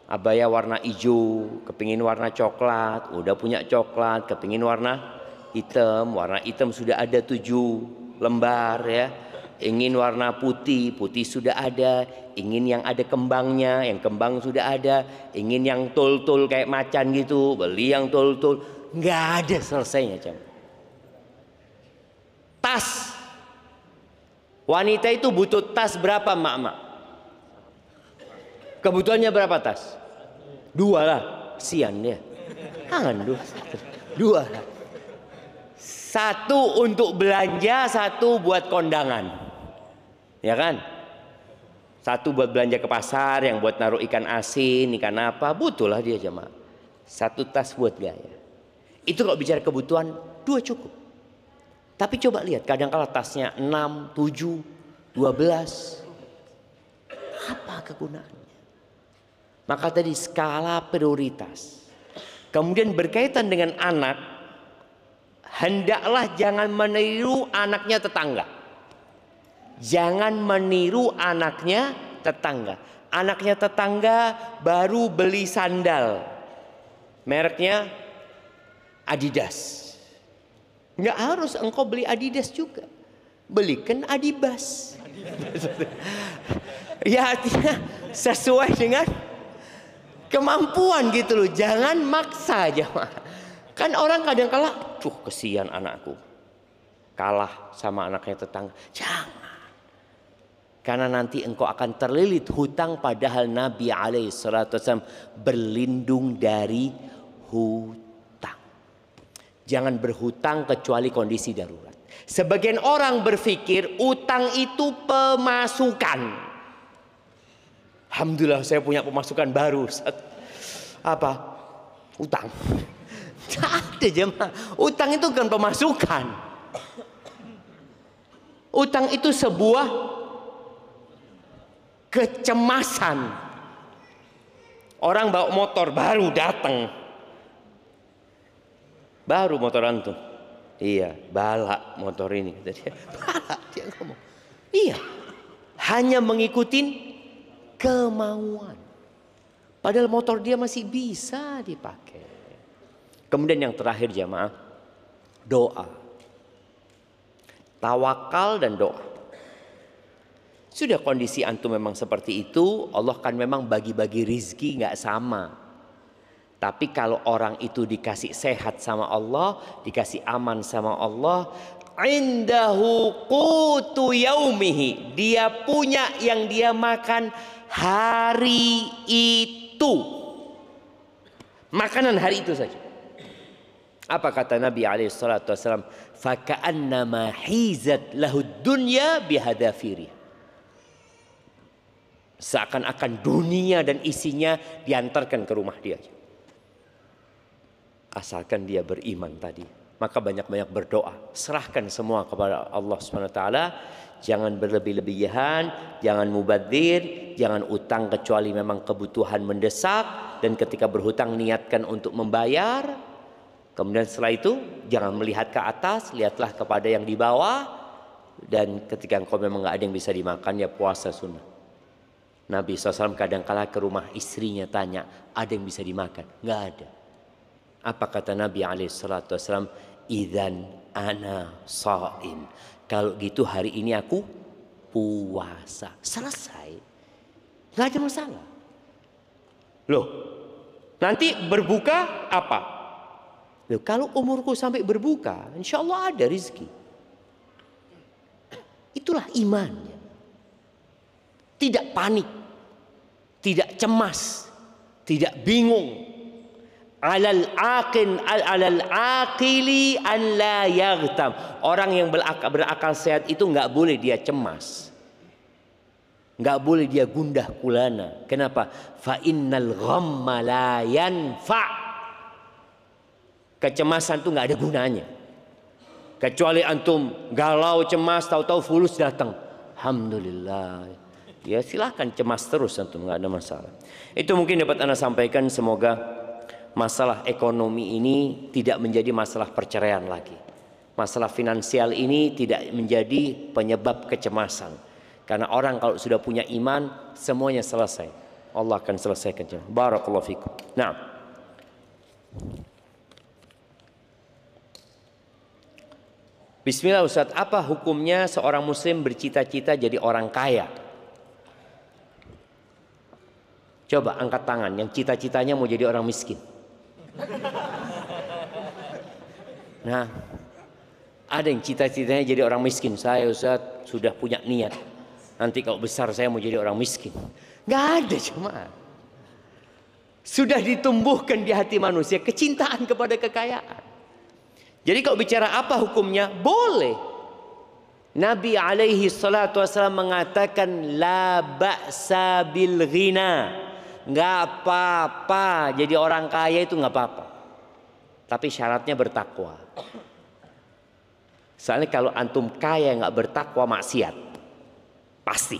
Abaya warna hijau, kepingin warna coklat, udah punya coklat, kepingin warna hitam, warna hitam sudah ada 7 lembar ya. Ingin warna putih, putih sudah ada. Ingin yang ada kembangnya, yang kembang sudah ada. Ingin yang tul-tul kayak macan gitu, beli yang tul-tul. Nggak ada selesainya jam. Tas, wanita itu butuh tas berapa mak-mak? Kebutuhannya berapa tas? 2 lah, sian dia. Jangan 2 lah. 1 untuk belanja, 1 buat kondangan. Ya kan? 1 buat belanja ke pasar, yang buat naruh ikan asin, ikan apa, butuhlah dia jemaah. 1 tas buat gaya. Itu kalau bicara kebutuhan 2 cukup. Tapi coba lihat, kadang-kala tasnya 6, 7, 12. Apa kegunaannya? Maka tadi skala prioritas. Kemudian berkaitan dengan anak, hendaklah jangan meniru anaknya tetangga. Jangan meniru anaknya tetangga. Anaknya tetangga baru beli sandal, mereknya Adidas. Nggak harus engkau beli Adidas juga. Belikan Adibas. Ya artinya sesuai dengan kemampuan gitu loh. Jangan maksa aja. Kan orang kadang kala, kesian anakku kalah sama anaknya tetangga. Jangan. Karena nanti engkau akan terlilit hutang, padahal Nabi SAW berlindung dari hutang. Jangan berhutang kecuali kondisi darurat. Sebagian orang berpikir utang itu pemasukan. Alhamdulillah saya punya pemasukan baru. Apa? Utang. Tidak ada jemaah. Utang itu bukan pemasukan. Utang itu sebuah kecemasan. Orang bawa motor baru datang. Baru motor antum. Iya, balak motor ini. Balak dia ngomong. Iya. Hanya mengikuti kemauan. Padahal motor dia masih bisa dipakai. Kemudian yang terakhir jamaah, doa. Tawakal dan doa. Sudah kondisi antum memang seperti itu, Allah kan memang bagi-bagi rizki nggak sama. Tapi kalau orang itu dikasih sehat sama Allah, dikasih aman sama Allah, indahu qutu yaumihi, dia punya yang dia makan hari itu. Makanan hari itu saja. Apa kata Nabi SAW? Faka'annama hizat lahud dunya bihadafiri. Seakan-akan dunia dan isinya diantarkan ke rumah dia. Asalkan dia beriman tadi. Maka banyak-banyak berdoa. Serahkan semua kepada Allah SWT. Jangan berlebih-lebihan. Jangan mubadzir. Jangan utang kecuali memang kebutuhan mendesak. Dan ketika berhutang niatkan untuk membayar. Kemudian setelah itu jangan melihat ke atas. Lihatlah kepada yang di bawah. Dan ketika engkau memang gak ada yang bisa dimakan, ya puasa sunnah. Nabi SAW kadang-kala ke rumah istrinya tanya, ada yang bisa dimakan? Nggak ada. Apa kata Nabi SAW? Idzan ana shaim. Kalau gitu hari ini aku puasa. Selesai. Nggak ada masalah. Loh, nanti berbuka apa? Loh, kalau umurku sampai berbuka, insya Allah ada rezeki. Itulah imannya. Tidak panik, tidak cemas, tidak bingung. Alal aqili an la yaghtam. Orang yang berakal sehat itu nggak boleh dia cemas, nggak boleh dia gundah gulana. Kenapa? Fa innal ghamma la yanfa. Kecemasan itu nggak ada gunanya. Kecuali antum galau cemas, tahu-tahu fulus datang. Alhamdulillah. ya silahkan cemas terus antum, nggak ada masalah. Itu mungkin dapat Anda sampaikan. Semoga masalah ekonomi ini tidak menjadi masalah perceraian lagi. Masalah finansial ini tidak menjadi penyebab kecemasan. Karena orang kalau sudah punya iman, semuanya selesai. Allah akan selesaikan. Barakallahu fikum. Nah, bismillah Ustaz, apa hukumnya seorang muslim bercita-cita jadi orang kaya? Coba angkat tangan yang cita-citanya mau jadi orang miskin. Nah, ada yang cita-citanya jadi orang miskin. Saya Ustaz sudah punya niat, nanti kalau besar saya mau jadi orang miskin. Nggak ada jemaah. Sudah ditumbuhkan di hati manusia kecintaan kepada kekayaan. Jadi kalau bicara apa hukumnya, boleh. Nabi alaihi salatu wasallam mengatakan la ba'sa bil ghina. Nggak apa-apa jadi orang kaya, itu nggak apa-apa. Tapi syaratnya bertakwa. Soalnya kalau antum kaya nggak bertakwa, maksiat. Pasti.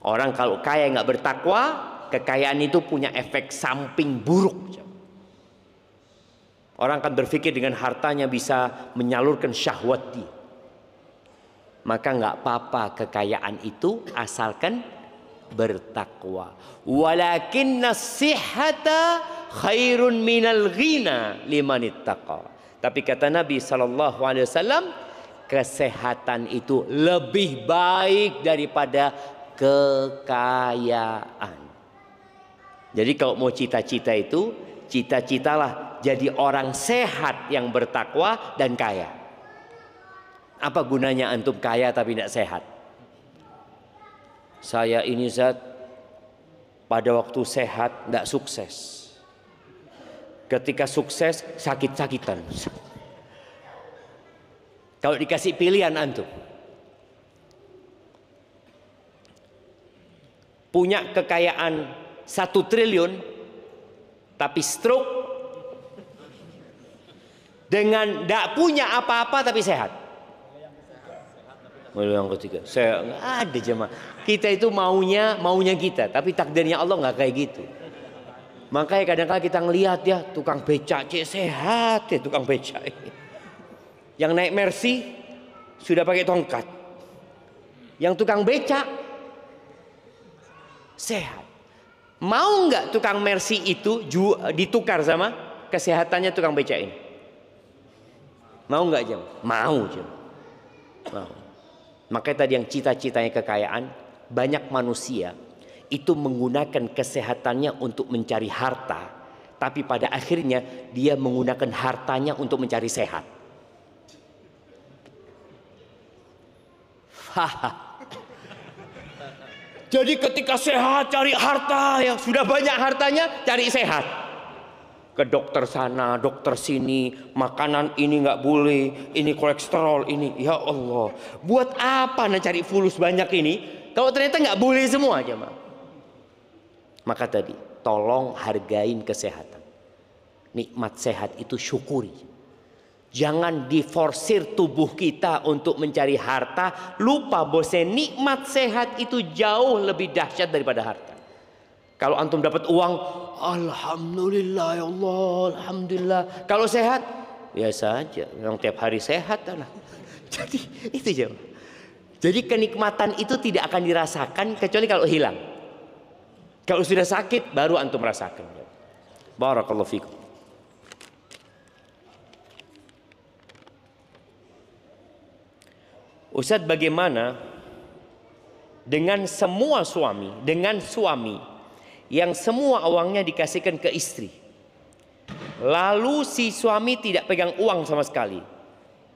Orang kalau kaya nggak bertakwa, kekayaan itu punya efek samping buruk. Orang akan berpikir dengan hartanya bisa menyalurkan syahwat dia. Maka nggak apa-apa kekayaan itu asalkan bertakwa. Walakinna sihhata khairun minal ghina liman ittaqa. Tapi kata Nabi SAW, kesehatan itu lebih baik daripada kekayaan. Jadi kalau mau cita-cita itu, cita-citalah jadi orang sehat yang bertakwa dan kaya. Apa gunanya antum kaya tapi tidak sehat? Saya ini Zat, pada waktu sehat tidak sukses. Ketika sukses sakit-sakitan. Kalau dikasih pilihan antum, punya kekayaan 1 triliun tapi stroke, dengan tidak punya apa-apa tapi sehat. Yang ketiga, saya nggak ada jemaah. Kita itu maunya kita, tapi takdirnya Allah nggak kayak gitu. Makanya kadang-kadang kita ngelihat ya tukang becak, sehat ya tukang becak. Yang naik Mercy sudah pakai tongkat. Yang tukang becak sehat. Mau nggak tukang Mercy itu ditukar sama kesehatannya tukang becak ini? Mau nggak jemaah? Mau jemaah. Mau. Makanya tadi yang cita-citanya kekayaan, banyak manusia itu menggunakan kesehatannya untuk mencari harta, tapi pada akhirnya dia menggunakan hartanya untuk mencari sehat. Jadi ketika sehat cari harta, ya sudah banyak hartanya cari sehat. Ke dokter sana, dokter sini, makanan ini nggak boleh, ini kolesterol ini, ya Allah, buat apa nak cari fulus banyak ini kalau ternyata nggak boleh semua jemaah. Maka tadi tolong hargain kesehatan, nikmat sehat itu syukuri. Jangan diforsir tubuh kita untuk mencari harta, lupa bahwa nikmat sehat itu jauh lebih dahsyat daripada harta. Kalau antum dapat uang, alhamdulillah ya Allah, alhamdulillah. Kalau sehat, biasa aja. Yang tiap hari sehat lah. Jadi itu aja. Jadi kenikmatan itu tidak akan dirasakan kecuali kalau hilang. Kalau sudah sakit, baru antum rasakan. Barakallahu fikum. Ustaz, bagaimana dengan semua suami, yang semua uangnya dikasihkan ke istri, lalu si suami tidak pegang uang sama sekali,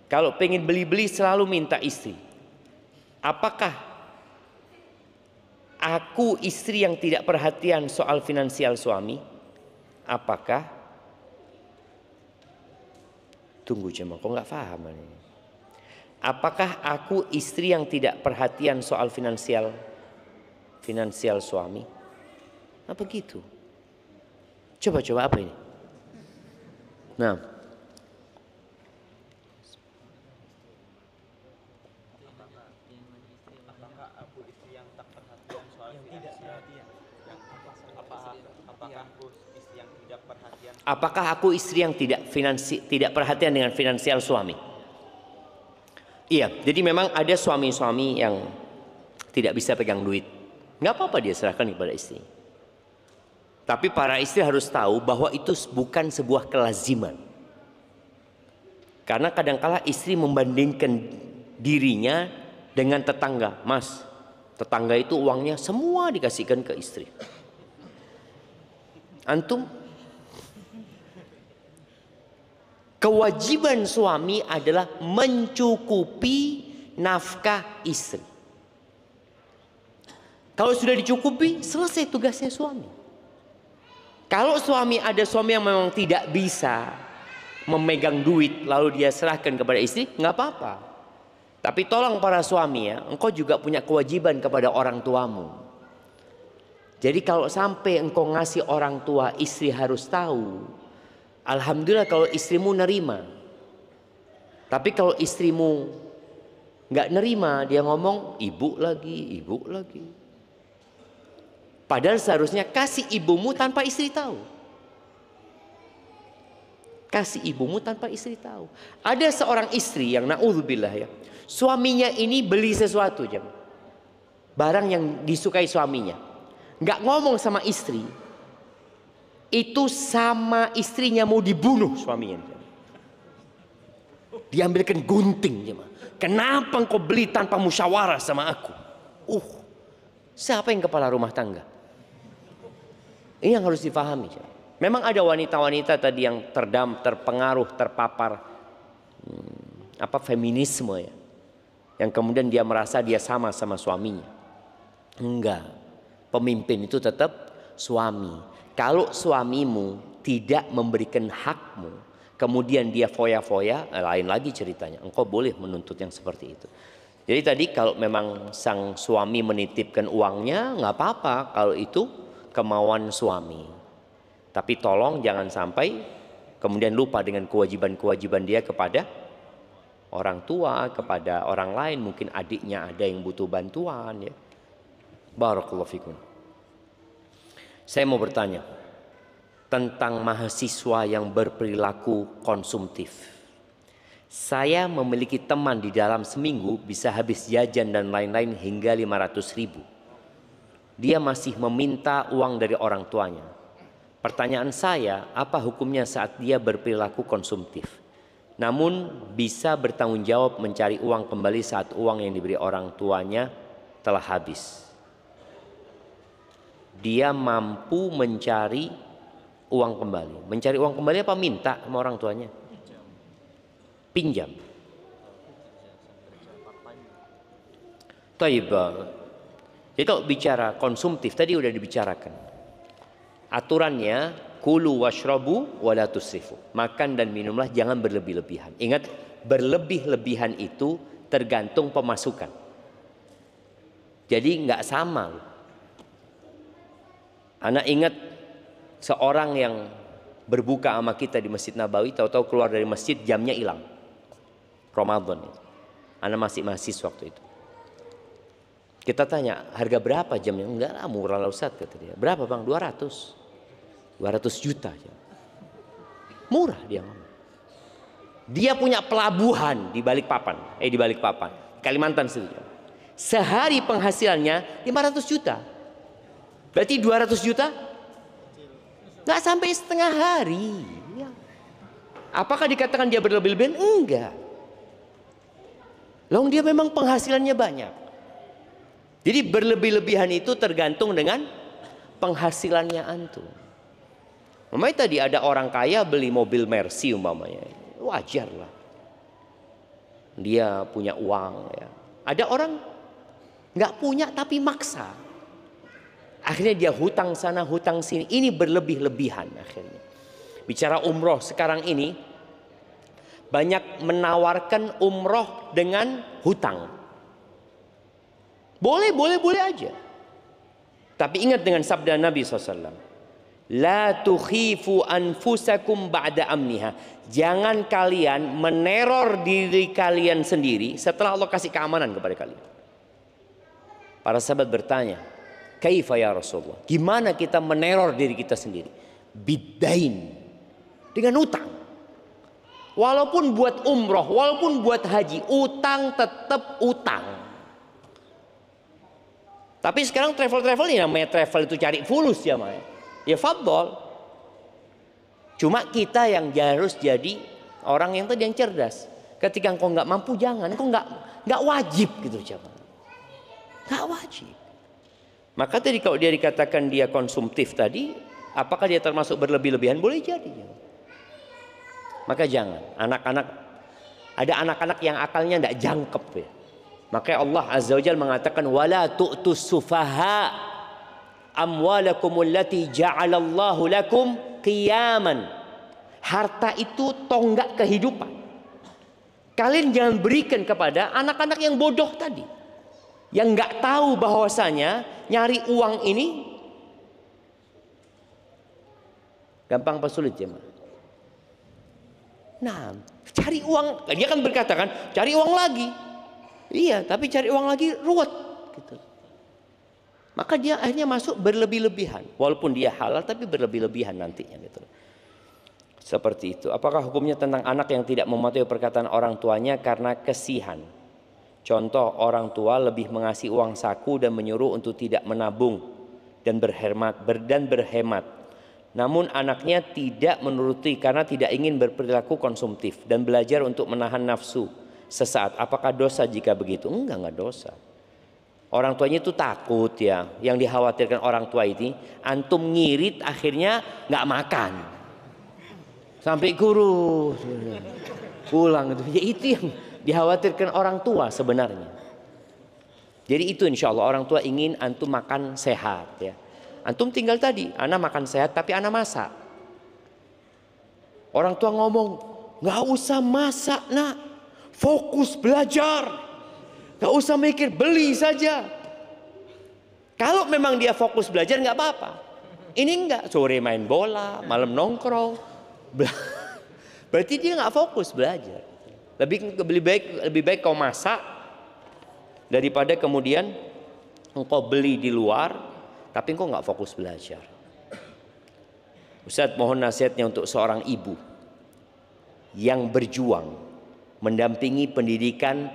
kalau pengen beli-beli selalu minta istri, apakah aku istri yang tidak perhatian soal finansial suami? Apakah tunggu jemaah, kok nggak paham ini? Apakah aku istri yang tidak perhatian soal finansial suami? Apa gitu? Coba apa ini? Nah, Apakah aku istri yang tidak perhatian dengan finansial suami? Iya, jadi memang ada suami-suami yang tidak bisa pegang duit. Nggak apa-apa dia serahkan kepada istri. Tapi para istri harus tahu bahwa itu bukan sebuah kelaziman. Karena kadangkala istri membandingkan dirinya dengan tetangga. Mas, tetangga itu uangnya semua dikasihkan ke istri. Antum? Kewajiban suami adalah mencukupi nafkah istri. Kalau sudah dicukupi, selesai tugasnya suami. Kalau ada suami yang memang tidak bisa memegang duit lalu dia serahkan kepada istri, nggak apa-apa. Tapi tolong para suami ya, engkau juga punya kewajiban kepada orang tuamu. Jadi kalau sampai engkau ngasih orang tua, istri harus tahu. Alhamdulillah kalau istrimu nerima. Tapi kalau istrimu nggak nerima, dia ngomong ibu lagi. Padahal seharusnya kasih ibumu tanpa istri tahu. Kasih ibumu tanpa istri tahu. Ada seorang istri yang naudzubillah ya, suaminya ini beli sesuatu jam, barang yang disukai suaminya, nggak ngomong sama istri, itu sama istrinya mau dibunuh suaminya. Diambilkan gunting jam. Kenapa engkau beli tanpa musyawarah sama aku? Siapa yang kepala rumah tangga? Ini yang harus difahami. Memang ada wanita-wanita tadi yang terpengaruh, terpapar feminisme ya, yang kemudian dia merasa dia sama suaminya. Enggak, pemimpin itu tetap suami. Kalau suamimu tidak memberikan hakmu, kemudian dia foya-foya, lain lagi ceritanya. Engkau boleh menuntut yang seperti itu. Jadi tadi kalau memang sang suami menitipkan uangnya, nggak apa-apa kalau itu kemauan suami. Tapi tolong jangan sampai kemudian lupa dengan kewajiban-kewajiban dia kepada orang tua, kepada orang lain. Mungkin adiknya ada yang butuh bantuan ya. Barakallahu fikum. Saya mau bertanya tentang mahasiswa yang berperilaku konsumtif. Saya memiliki teman di dalam seminggu bisa habis jajan dan lain-lain hingga 500.000. Dia masih meminta uang dari orang tuanya. Pertanyaan saya, apa hukumnya saat dia berperilaku konsumtif? Namun bisa bertanggung jawab mencari uang kembali saat uang yang diberi orang tuanya telah habis. Dia mampu mencari uang kembali. Mencari uang kembali apa minta sama orang tuanya? Pinjam. Taibah. Jadi kalau bicara konsumtif tadi udah dibicarakan. Aturannya kulu washrabu wala tusrifu. Makan dan minumlah jangan berlebih-lebihan. Ingat, berlebih-lebihan itu tergantung pemasukan. Jadi nggak sama. Anak ingat seorang yang berbuka sama kita di Masjid Nabawi, tahu-tahu keluar dari masjid jamnya hilang. Ramadan itu. Anak masih mahasiswa waktu itu. Kita tanya, harga berapa jamnya? Enggak lah, murah lah Ustaz, kata dia. Berapa bang? 200 juta. Murah dia ngomong. Dia punya pelabuhan di Balikpapan. Di Balikpapan, Kalimantan situ. Sehari penghasilannya 500 juta. Berarti 200 juta? Nggak sampai setengah hari. Apakah dikatakan dia berlebih-lebihan? Enggak. Loh, dia memang penghasilannya banyak. Jadi berlebih-lebihan itu tergantung dengan penghasilannya antum. Umpamanya tadi ada orang kaya beli mobil Mercy umpamanya, wajar lah. Dia punya uang ya. Ada orang nggak punya tapi maksa. Akhirnya dia hutang sana hutang sini. Ini berlebih-lebihan akhirnya. Bicara umroh sekarang ini banyak menawarkan umroh dengan hutang. Boleh aja. Tapi ingat dengan sabda Nabi SAW. La tukhifu anfusakum ba'da amniha. Jangan kalian meneror diri kalian sendiri setelah Allah kasih keamanan kepada kalian. Para sahabat bertanya, Kaifa ya Rasulullah? Gimana kita meneror diri kita sendiri? Bidain, dengan utang. Walaupun buat umroh, walaupun buat haji, utang tetap utang. Tapi sekarang travel ini namanya travel itu cari fulus ya Maya. Ya fadol. Cuma kita yang harus jadi orang yang tadi yang cerdas. Ketika engkau nggak mampu jangan, engkau nggak wajib gitu coba. Nggak wajib. Maka tadi kalau dia dikatakan dia konsumtif tadi, apakah dia termasuk berlebih-lebihan? Boleh jadi. Maka jangan. Ada anak-anak yang akalnya tidak jangkep ya. Maka Allah Azza wa Jalla mengatakan wala tu'tus sufaha amwalakum allati ja'alallahu lakum qiyaman. Harta itu tonggak kehidupan. Kalian jangan berikan kepada anak-anak yang bodoh tadi, yang nggak tahu bahwasanya nyari uang ini gampang apa sulit ya, Ma? Nah, cari uang, dia kan berkata kan, cari uang lagi. Iya, tapi cari uang lagi ruwet gitu. Maka dia akhirnya masuk berlebih-lebihan, walaupun dia halal tapi berlebih-lebihan nantinya gitu. Seperti itu. Apakah hukumnya tentang anak yang tidak mematuhi perkataan orang tuanya karena kesihan? Contoh, orang tua lebih mengasihi uang saku dan menyuruh untuk tidak menabung dan berhemat. Namun anaknya tidak menuruti karena tidak ingin berperilaku konsumtif dan belajar untuk menahan nafsu sesaat. Apakah dosa jika begitu? Enggak dosa. Orang tuanya itu takut ya. Yang dikhawatirkan orang tua ini, antum ngirit akhirnya nggak makan. Sampai kurus. Pulang itu. Ya itu yang dikhawatirkan orang tua sebenarnya. Jadi itu insya Allah orang tua ingin antum makan sehat ya. Antum tinggal tadi, anak makan sehat tapi anak masak. Orang tua ngomong, nggak usah masak nak, fokus belajar, nggak usah mikir, beli saja. Kalau memang dia fokus belajar nggak apa-apa. Ini enggak, sore main bola, malam nongkrong. Berarti dia nggak fokus belajar. Lebih baik kau masak daripada kemudian engkau beli di luar tapi engkau nggak fokus belajar. Ustadz mohon nasihatnya untuk seorang ibu yang berjuang mendampingi pendidikan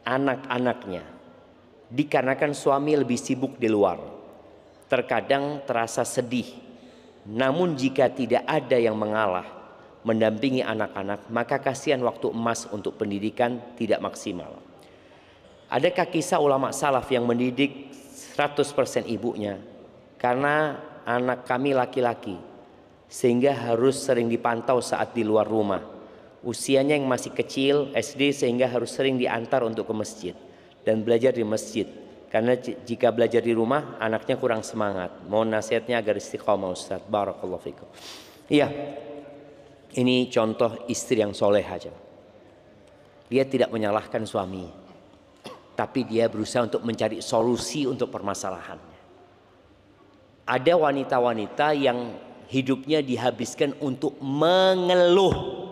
anak-anaknya dikarenakan suami lebih sibuk di luar. Terkadang terasa sedih. Namun jika tidak ada yang mengalah mendampingi anak-anak, maka kasihan waktu emas untuk pendidikan tidak maksimal. Adakah kisah ulama salaf yang mendidik 100% ibunya? Karena anak kami laki-laki sehingga harus sering dipantau saat di luar rumah. Usianya yang masih kecil SD sehingga harus sering diantar untuk ke masjid dan belajar di masjid. Karena jika belajar di rumah anaknya kurang semangat. Mohon nasihatnya agar istiqomah Ustaz. Barakallahu fikum. Iya. Ini contoh istri yang soleh aja. Dia tidak menyalahkan suami, tapi dia berusaha untuk mencari solusi untuk permasalahannya. Ada wanita-wanita yang hidupnya dihabiskan untuk mengeluh.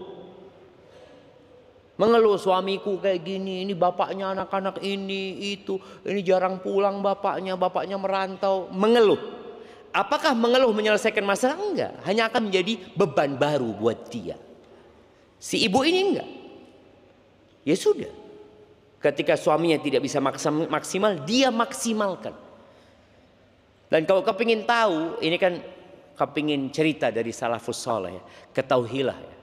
Mengeluh, suamiku kayak gini, ini bapaknya anak-anak ini jarang pulang bapaknya merantau. Mengeluh. Apakah mengeluh menyelesaikan masalah? Enggak, hanya akan menjadi beban baru buat dia. Si ibu ini enggak. Ya sudah. Ketika suaminya tidak bisa maksimal, dia maksimalkan. Dan kalau kepingin tahu, ini kan kepingin cerita dari salafus saleh ya. Ketahuilah ya,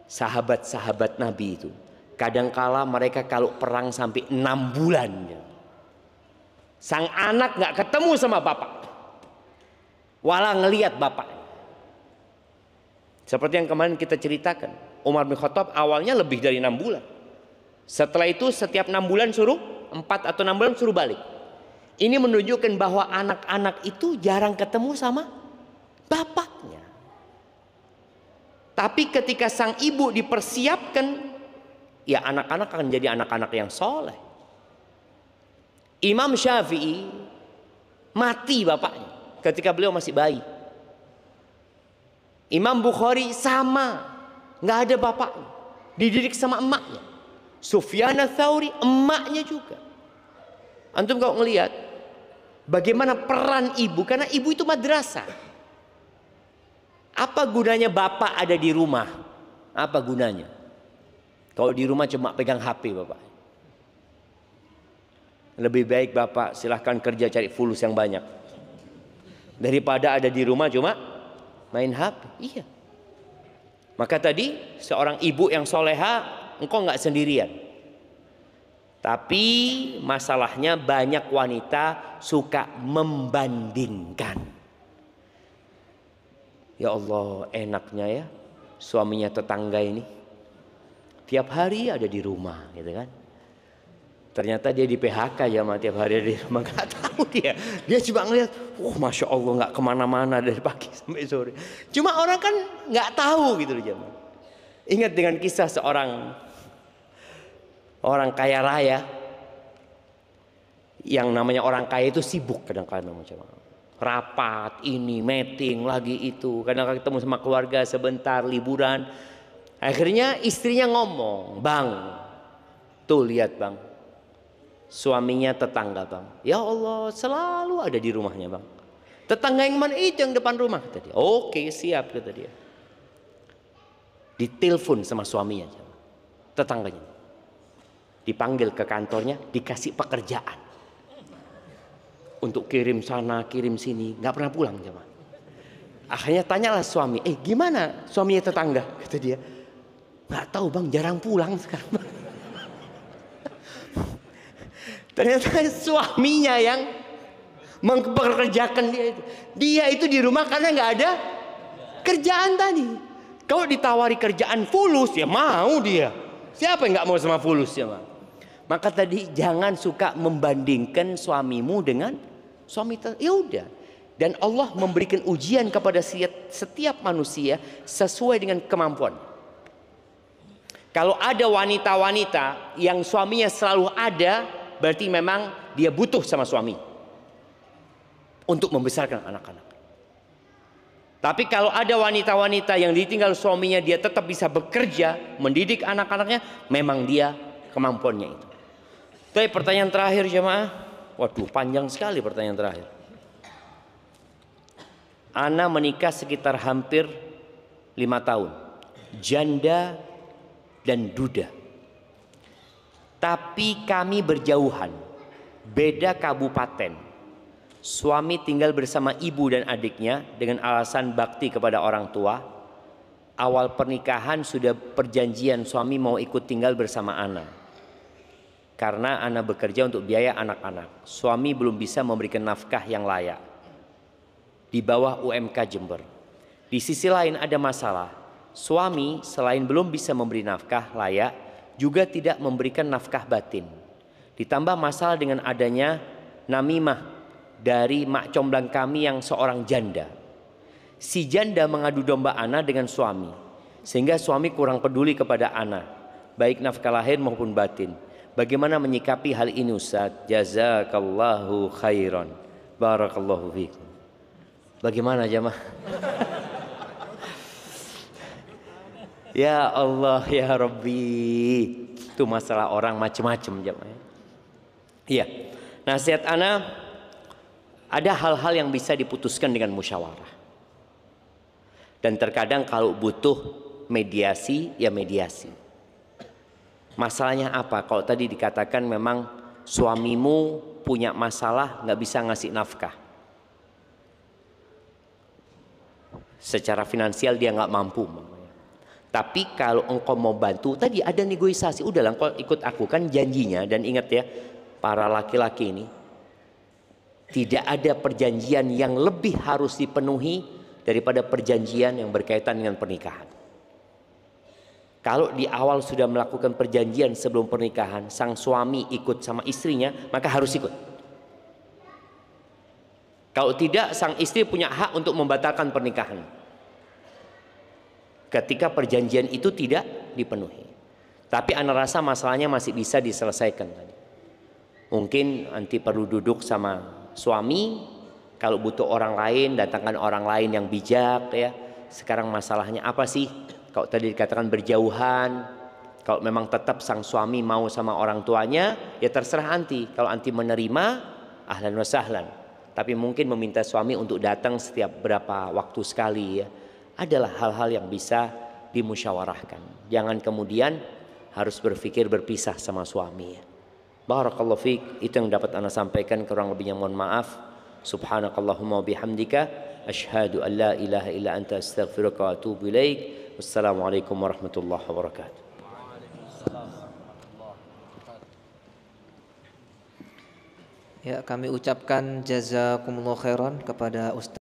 sahabat-sahabat Nabi itu kadangkala mereka kalau perang sampai 6 bulan ya. Sang anak nggak ketemu sama bapak, walau ngelihat bapak. Seperti yang kemarin kita ceritakan, Umar bin Khattab awalnya lebih dari 6 bulan. Setelah itu setiap 6 bulan suruh, 4 atau 6 bulan suruh balik. Ini menunjukkan bahwa anak-anak itu jarang ketemu sama bapaknya. Tapi ketika sang ibu dipersiapkan, ya anak-anak akan jadi anak-anak yang soleh. Imam Syafi'i mati bapaknya ketika beliau masih bayi. Imam Bukhari sama, nggak ada bapaknya, dididik sama emaknya. Sufyan ats-Tsauri emaknya juga. Antum kalau ngelihat Bagaimana peran ibu? Karena ibu itu madrasah. Apa gunanya bapak ada di rumah? Apa gunanya? Kalau di rumah cuma pegang HP bapak. Lebih baik bapak silahkan kerja cari fulus yang banyak. Daripada ada di rumah cuma main HP. Iya. Maka tadi seorang ibu yang soleha, engkau nggak sendirian. Tapi masalahnya banyak wanita suka membandingkan. Ya Allah, enaknya ya suaminya tetangga ini tiap hari ada di rumah, gitu kan? Ternyata dia di PHK ya, tiap hari ada di rumah, nggak tahu dia. Dia cuma ngeliat, masya Allah nggak kemana-mana dari pagi sampai sore. Cuma orang kan nggak tahu gitu loh jemaah. Ingat dengan kisah seorang orang kaya raya, yang namanya orang kaya itu sibuk kadang-kadang macam rapat ini, meeting lagi itu, kadang-kadang ketemu sama keluarga sebentar, liburan. Akhirnya istrinya ngomong, bang, tuh lihat bang, suaminya tetangga bang, ya Allah selalu ada di rumahnya bang. Tetangga yang mana? Itu yang depan rumah, kata dia. Oke siap, kata dia. Ditelepon sama suaminya, tetangganya, dipanggil ke kantornya, dikasih pekerjaan untuk kirim sana kirim sini, nggak pernah pulang jemaah. Akhirnya tanyalah suami, gimana suaminya tetangga? Kata dia, nggak tahu bang, jarang pulang sekarang. Ternyata suaminya yang mempekerjakan dia itu di rumah karena nggak ada kerjaan tadi. Kalau ditawari kerjaan fulus ya mau dia. Siapa yang nggak mau sama fulus ya bang? Maka tadi jangan suka membandingkan suamimu dengan suami. Ya udah. Dan Allah memberikan ujian kepada setiap manusia sesuai dengan kemampuan. Kalau ada wanita-wanita yang suaminya selalu ada, berarti memang dia butuh sama suami untuk membesarkan anak-anak. Tapi kalau ada wanita-wanita yang ditinggal suaminya, dia tetap bisa bekerja, mendidik anak-anaknya, memang dia kemampuannya itu. Tapi pertanyaan terakhir jemaah, waduh panjang sekali pertanyaan terakhir. Ana menikah sekitar hampir 5 tahun, janda dan duda. Tapi kami berjauhan, beda kabupaten. Suami tinggal bersama ibu dan adiknya dengan alasan bakti kepada orang tua. Awal pernikahan sudah perjanjian suami mau ikut tinggal bersama Ana. Karena Ana bekerja untuk biaya anak-anak. Suami belum bisa memberikan nafkah yang layak. Di bawah UMK Jember. Di sisi lain ada masalah. Suami selain belum bisa memberi nafkah layak, juga tidak memberikan nafkah batin. Ditambah masalah dengan adanya namimah dari mak comblang kami yang seorang janda. Si janda mengadu domba Ana dengan suami, sehingga suami kurang peduli kepada Ana, baik nafkah lahir maupun batin. Bagaimana menyikapi hal ini Ustaz? Jazakallahu khairan. Barakallahu fiikum. Bagaimana jemaah? Ya Allah ya Rabbi. Itu masalah orang macam-macam jemaah. Iya. Nasihat Ana, ada hal-hal yang bisa diputuskan dengan musyawarah. Dan terkadang kalau butuh mediasi, ya mediasi. Masalahnya apa? Kalau tadi dikatakan memang suamimu punya masalah, nggak bisa ngasih nafkah. Secara finansial dia nggak mampu. Tapi kalau engkau mau bantu, tadi ada negosiasi. Udahlah engkau ikut aku, kan janjinya. Dan ingat ya, para laki-laki ini, tidak ada perjanjian yang lebih harus dipenuhi daripada perjanjian yang berkaitan dengan pernikahan. Kalau di awal sudah melakukan perjanjian sebelum pernikahan, sang suami ikut sama istrinya, maka harus ikut. Kalau tidak, sang istri punya hak untuk membatalkan pernikahan ketika perjanjian itu tidak dipenuhi. Tapi ana rasa masalahnya masih bisa diselesaikan tadi. Mungkin nanti perlu duduk sama suami, kalau butuh orang lain, datangkan orang lain yang bijak ya. Sekarang masalahnya apa sih? Kalau tadi dikatakan berjauhan, kalau memang tetap sang suami mau sama orang tuanya, ya terserah anti. Kalau anti menerima, ahlan wa sahlan. tapi mungkin meminta suami untuk datang setiap berapa waktu sekali ya, adalah hal-hal yang bisa dimusyawarahkan. Jangan kemudian harus berpikir berpisah sama suami ya. Barakallahu fiik, itu yang dapat Anda sampaikan, kurang lebihnya mohon maaf. Subhanakallahumma bihamdika asyhadu an la ilaha illa anta astaghfiruka wa atubu ilaik. Wassalamualaikum warahmatullahi wabarakatuh. Ya, kami ucapkan jazakumullah khairan kepada Ustaz